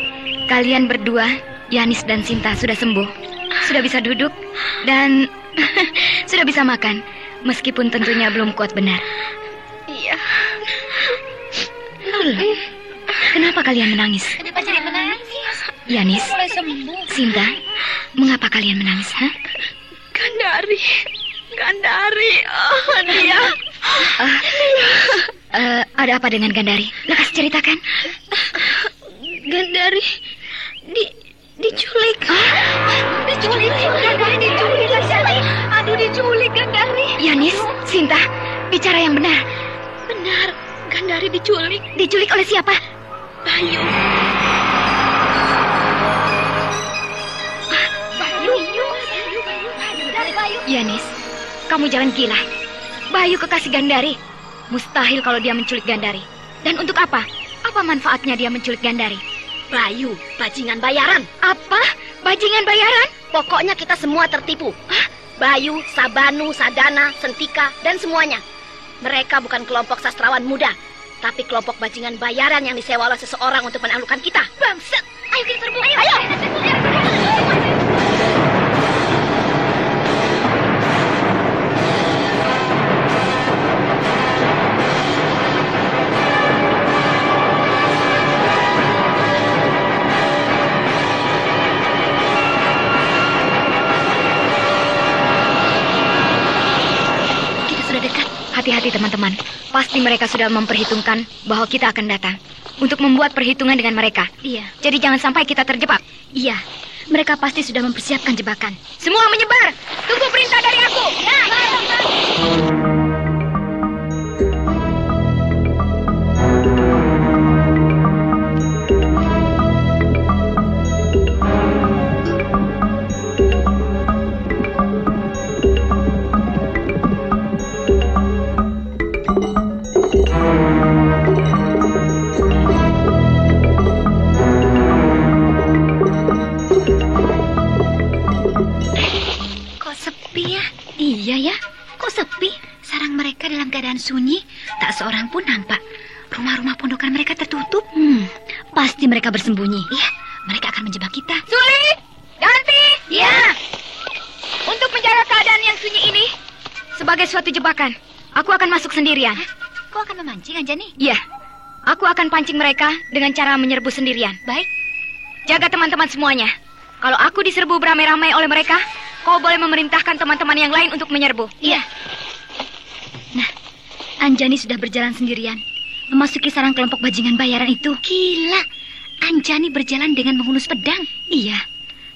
Speaker 3: Kalian berdua, Yanis dan Sinta, sudah sembuh. Sudah bisa duduk dan sudah bisa makan. Meskipun tentunya belum kuat benar.
Speaker 10: Iya.
Speaker 3: Loh, kenapa kalian menangis?
Speaker 10: Kenapa jadi menangis?
Speaker 3: Yanis,
Speaker 10: Mulai sembuh.
Speaker 3: Sinta, mengapa kalian menangis?
Speaker 6: Gandhari, dia.
Speaker 3: Ada apa dengan Gandhari? Lekas ceritakan.
Speaker 6: Gandhari diculik. Diculik. Aduh, diculik Gandhari.
Speaker 3: Yanis, Sinta, bicara yang benar.
Speaker 6: Benar, Gandhari diculik.
Speaker 3: Diculik oleh siapa?
Speaker 6: Bayu.
Speaker 3: Yanis, kamu jangan gila. Bayu kekasih Gandhari. Mustahil kalau dia menculik Gandhari. Dan untuk apa? Apa manfaatnya dia menculik Gandhari?
Speaker 11: Bayu, bajingan bayaran.
Speaker 3: Apa? Bajingan bayaran?
Speaker 11: Pokoknya kita semua tertipu. Bayu, Sabanu, Sadana, Sentika, dan semuanya. Mereka bukan kelompok sastrawan muda, tapi kelompok bajingan bayaran yang disewa oleh seseorang untuk menaklukkan kita.
Speaker 3: Bangsat! Ayo kita serbu!
Speaker 11: Ayo!
Speaker 3: Hati-hati teman-teman, pasti mereka sudah memperhitungkan bahwa kita akan datang untuk membuat perhitungan dengan mereka.
Speaker 10: Iya.
Speaker 3: Jadi jangan sampai kita terjebak.
Speaker 10: Iya, mereka pasti sudah mempersiapkan jebakan.
Speaker 3: Semua menyebar, tunggu perintah dari aku.
Speaker 10: Iya ya, kok sepi? Sarang mereka dalam keadaan sunyi, tak seorang pun nampak. rumah-rumah pondokan mereka tertutup.
Speaker 3: Pasti mereka bersembunyi.
Speaker 10: Iya, mereka akan menjebak kita.
Speaker 8: Suli, Ganti.
Speaker 10: Ya.
Speaker 8: Untuk menjaga keadaan yang sunyi ini, sebagai suatu jebakan, aku akan masuk sendirian.
Speaker 10: Kau akan memancing, Anjani?
Speaker 8: Iya, aku akan pancing mereka dengan cara menyerbu sendirian.
Speaker 10: Baik.
Speaker 8: Jaga teman-teman semuanya. Kalau aku diserbu beramai-ramai oleh mereka, kau boleh memerintahkan teman-teman yang lain untuk menyerbu.
Speaker 3: Iya. Nah, Anjani sudah berjalan sendirian, memasuki sarang kelompok bajingan bayaran itu.
Speaker 10: Gila, Anjani berjalan dengan menghunus pedang.
Speaker 3: Iya,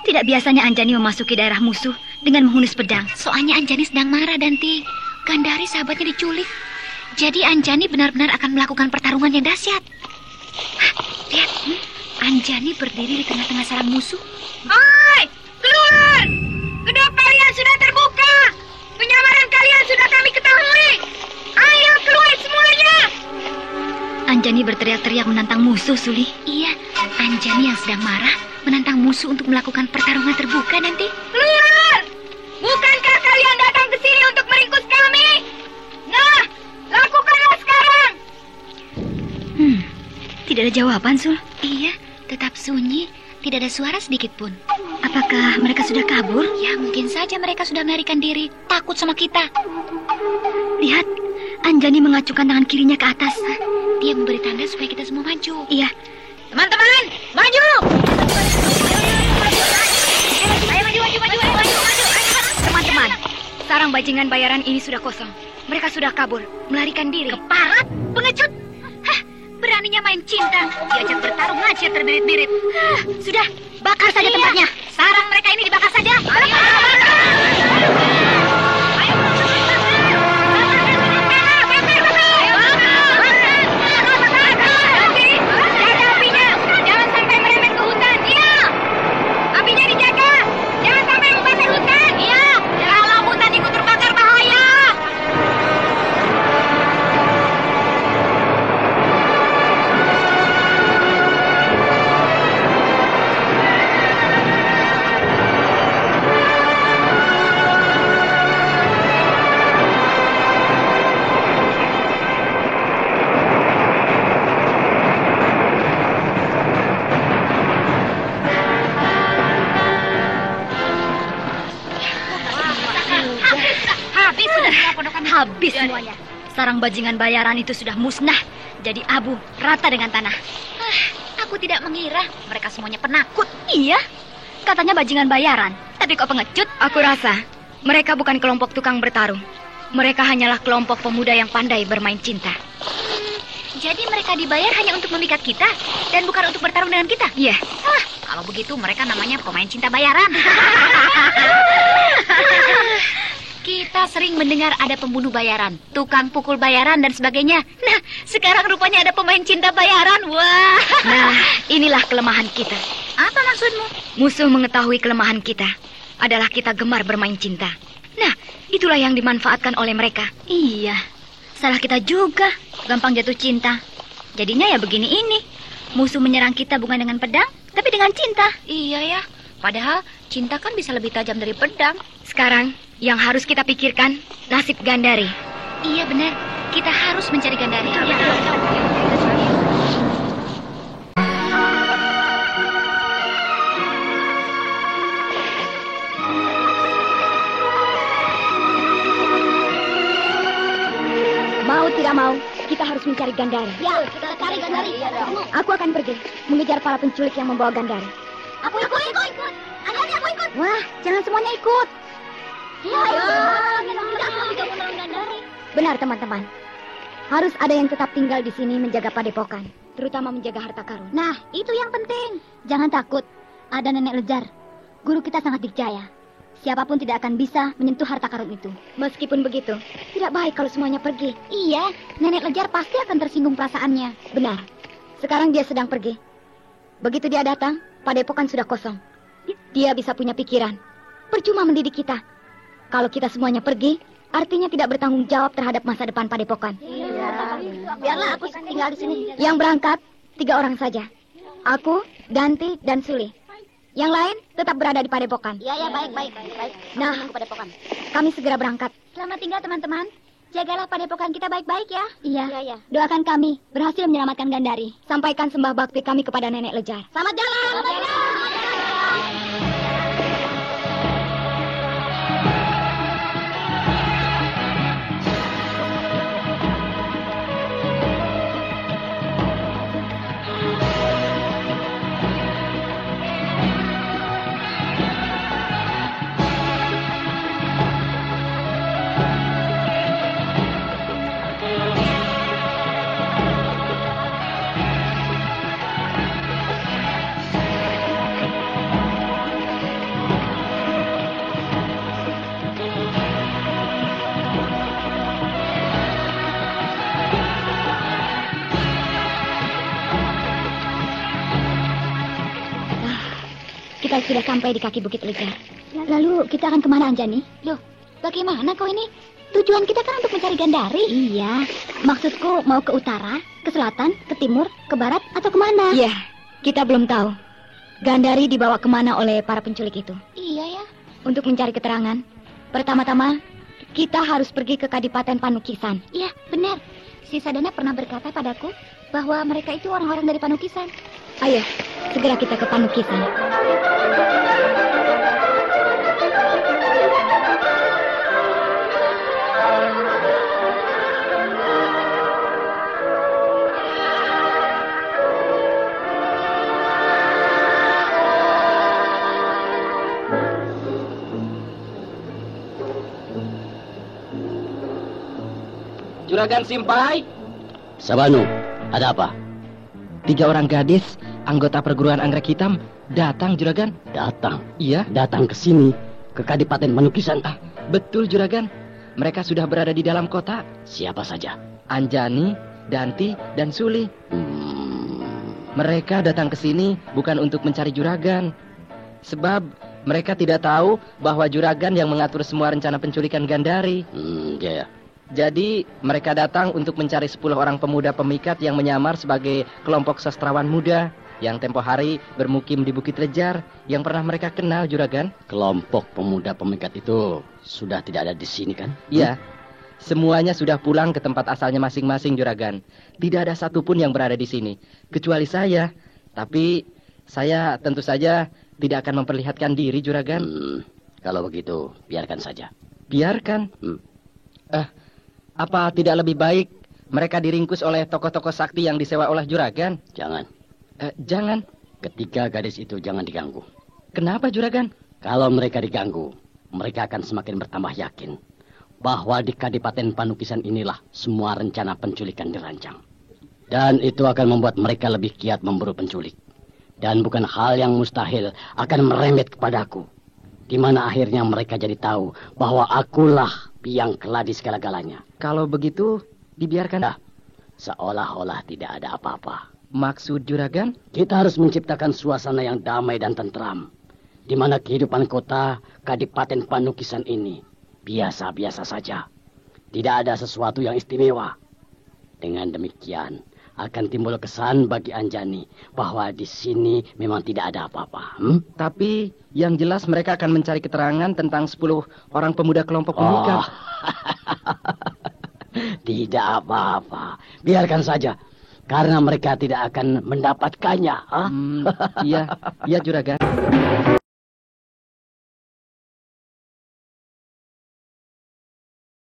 Speaker 3: tidak biasanya Anjani memasuki daerah musuh dengan menghunus pedang.
Speaker 10: Soalnya Anjani sedang marah, Danti. Gandari sahabatnya diculik. Jadi Anjani benar-benar akan melakukan pertarungan yang dahsyat. Lihat, Anjani berdiri di tengah-tengah sarang musuh.
Speaker 8: Hai, keluar! Kedua kalian sudah terbuka. Penyamaran kalian sudah kami ketahui. Ayo keluar semuanya.
Speaker 3: Anjani berteriak-teriak menantang musuh, Suli.
Speaker 10: Iya, Anjani yang sedang marah menantang musuh untuk melakukan pertarungan terbuka nanti.
Speaker 8: Keluar! Bukankah kalian datang ke sini untuk meringkus kami? Nah, lakukanlah sekarang.
Speaker 3: Tidak ada jawaban, Sul.
Speaker 10: Iya, tetap sunyi. Tidak ada suara sedikit pun.
Speaker 3: Apakah mereka sudah kabur?
Speaker 10: Ya, mungkin saja mereka sudah melarikan diri. Takut sama kita.
Speaker 3: Lihat, Anjani mengacungkan tangan kirinya ke atas.
Speaker 10: Dia memberi tanda supaya kita semua maju.
Speaker 3: Iya.
Speaker 10: Teman-teman, maju!
Speaker 8: Teman-teman, sarang bajingan bayaran ini sudah kosong. Mereka sudah kabur, melarikan diri.
Speaker 10: Keparat, pengecut. Hah, beraninya main cinta. Diajak bertarung aja terbirit-birit.
Speaker 3: Sudah, bakar saja tempatnya.
Speaker 10: Sarang mereka ini dibakar saja.
Speaker 3: Habis semuanya. Sarang bajingan bayaran itu sudah musnah, jadi abu, rata dengan tanah.
Speaker 10: Aku tidak mengira mereka semuanya penakut.
Speaker 3: Iya, katanya bajingan bayaran. Tapi kok pengecut?
Speaker 8: Aku rasa mereka bukan kelompok tukang bertarung. Mereka hanyalah kelompok pemuda yang pandai bermain cinta.
Speaker 10: Jadi mereka dibayar hanya untuk memikat kita dan bukan untuk bertarung dengan kita?
Speaker 8: Iya.
Speaker 10: Kalau begitu mereka namanya pemain cinta bayaran. Kita sering mendengar ada pembunuh bayaran, tukang pukul bayaran dan sebagainya. Nah, sekarang rupanya ada pemain cinta bayaran. Wah.
Speaker 8: Nah, inilah kelemahan kita.
Speaker 10: Apa maksudmu?
Speaker 8: Musuh mengetahui kelemahan kita adalah kita gemar bermain cinta. Nah, itulah yang dimanfaatkan oleh mereka.
Speaker 3: Iya, salah kita juga, gampang jatuh cinta. Jadinya ya begini ini. Musuh menyerang kita bukan dengan pedang, tapi dengan cinta.
Speaker 10: Iya ya, padahal cinta kan bisa lebih tajam dari pedang.
Speaker 8: Sekarang, yang harus kita pikirkan, nasib Gandari.
Speaker 10: Iya benar, kita harus mencari Gandari. Ya.
Speaker 3: Mau tidak mau, kita harus mencari Gandari.
Speaker 11: Ya, kita cari Gandari.
Speaker 3: Aku akan pergi mengejar para penculik yang membawa Gandari.
Speaker 11: Aku ikut. Anjani, aku ikut.
Speaker 3: Wah, jangan semuanya ikut. Benar teman-teman, harus ada yang tetap tinggal di sini menjaga padepokan, terutama menjaga harta karun. Nah, itu yang penting. Jangan takut, ada Nenek Lejar. Guru kita sangat dikjaya. Siapapun tidak akan bisa menyentuh harta karun itu. Meskipun begitu, tidak baik kalau semuanya pergi. Iya, Nenek Lejar pasti akan tersinggung perasaannya. Benar, sekarang dia sedang pergi. Begitu dia datang, padepokan sudah kosong. Dia bisa punya pikiran. Percuma mendidik kita. Kalau kita semuanya pergi, artinya tidak bertanggung jawab terhadap masa depan padepokan.
Speaker 11: Biarlah aku tinggal di sini.
Speaker 3: Yang berangkat 3 orang saja. Aku, Danti, dan Suli. Yang lain tetap berada di padepokan.
Speaker 11: Ya, baik.
Speaker 3: Nah,
Speaker 11: ke padepokan.
Speaker 3: kami segera berangkat.
Speaker 11: Selamat tinggal teman-teman.
Speaker 12: Jagalah padepokan kita baik-baik ya. Iya. Doakan kami berhasil menyelamatkan Gandari.
Speaker 3: Sampaikan sembah bakti kami kepada Nenek Lejar.
Speaker 12: Selamat jalan. Selamat jalan. Kita sudah sampai di kaki Bukit Lejar. Lalu kita akan kemana, Anjani? Loh, bagaimana kau ini? Tujuan kita kan untuk mencari Gandari. Iya, maksudku mau ke utara, ke selatan, ke timur, ke barat, atau kemana?
Speaker 3: Iya, kita belum tahu. Gandari dibawa kemana oleh para penculik itu.
Speaker 12: Iya ya.
Speaker 3: Untuk mencari keterangan, pertama-tama kita harus pergi ke Kadipaten Panukisan.
Speaker 12: Iya, benar. Si Sadana pernah berkata padaku bahwa mereka itu orang-orang dari Panukisan.
Speaker 3: Ayo, segera kita ke Panukisan.
Speaker 5: Juragan Simpai.
Speaker 4: Sabanu, ada apa?
Speaker 5: 3 orang gadis anggota perguruan anggrek hitam datang, Juragan.
Speaker 4: Datang?
Speaker 5: Iya.
Speaker 4: Datang ke sini, ke Kadipaten Panukisan.
Speaker 5: Betul, Juragan. Mereka sudah berada di dalam kota.
Speaker 4: Siapa saja?
Speaker 5: Anjani, Danti, dan Suli. Mereka datang ke sini bukan untuk mencari juragan. Sebab mereka tidak tahu bahwa juragan yang mengatur semua rencana penculikan Gandari.
Speaker 4: Iya.
Speaker 5: Jadi mereka datang untuk mencari 10 orang pemuda pemikat yang menyamar sebagai kelompok sastrawan muda yang tempo hari bermukim di Bukit Lejar yang pernah mereka kenal, Juragan.
Speaker 4: Kelompok pemuda pemikat itu sudah tidak ada di sini kan?
Speaker 5: Iya. Semuanya sudah pulang ke tempat asalnya masing-masing, Juragan. Tidak ada satupun yang berada di sini, kecuali saya. Tapi saya tentu saja tidak akan memperlihatkan diri, Juragan.
Speaker 4: Kalau begitu, biarkan saja.
Speaker 5: Biarkan? Apa tidak lebih baik mereka diringkus oleh tokoh-tokoh sakti yang disewa oleh juragan?
Speaker 4: Jangan.
Speaker 5: Jangan?
Speaker 4: Ketiga gadis itu jangan diganggu.
Speaker 5: Kenapa, Juragan?
Speaker 4: Kalau mereka diganggu, mereka akan semakin bertambah yakin bahwa di Kadipaten Panukisan inilah semua rencana penculikan dirancang. Dan itu akan membuat mereka lebih giat memburu penculik. Dan bukan hal yang mustahil akan merembet kepadaku. Di mana akhirnya mereka jadi tahu bahwa akulah biang keladi segala-galanya.
Speaker 5: Kalau begitu, dibiarkan.
Speaker 4: Seolah-olah tidak ada apa-apa.
Speaker 5: Maksud juragan?
Speaker 4: Kita harus menciptakan suasana yang damai dan tentram. Di mana kehidupan kota Kadipaten Panukisan ini biasa-biasa saja. Tidak ada sesuatu yang istimewa. Dengan demikian, akan timbul kesan bagi Anjani bahwa di sini memang tidak ada apa-apa.
Speaker 5: Tapi yang jelas mereka akan mencari keterangan tentang 10 orang pemuda kelompok pemikat.
Speaker 4: Tidak apa-apa. Biarkan saja. Karena mereka tidak akan mendapatkannya.
Speaker 5: Iya, Juragan.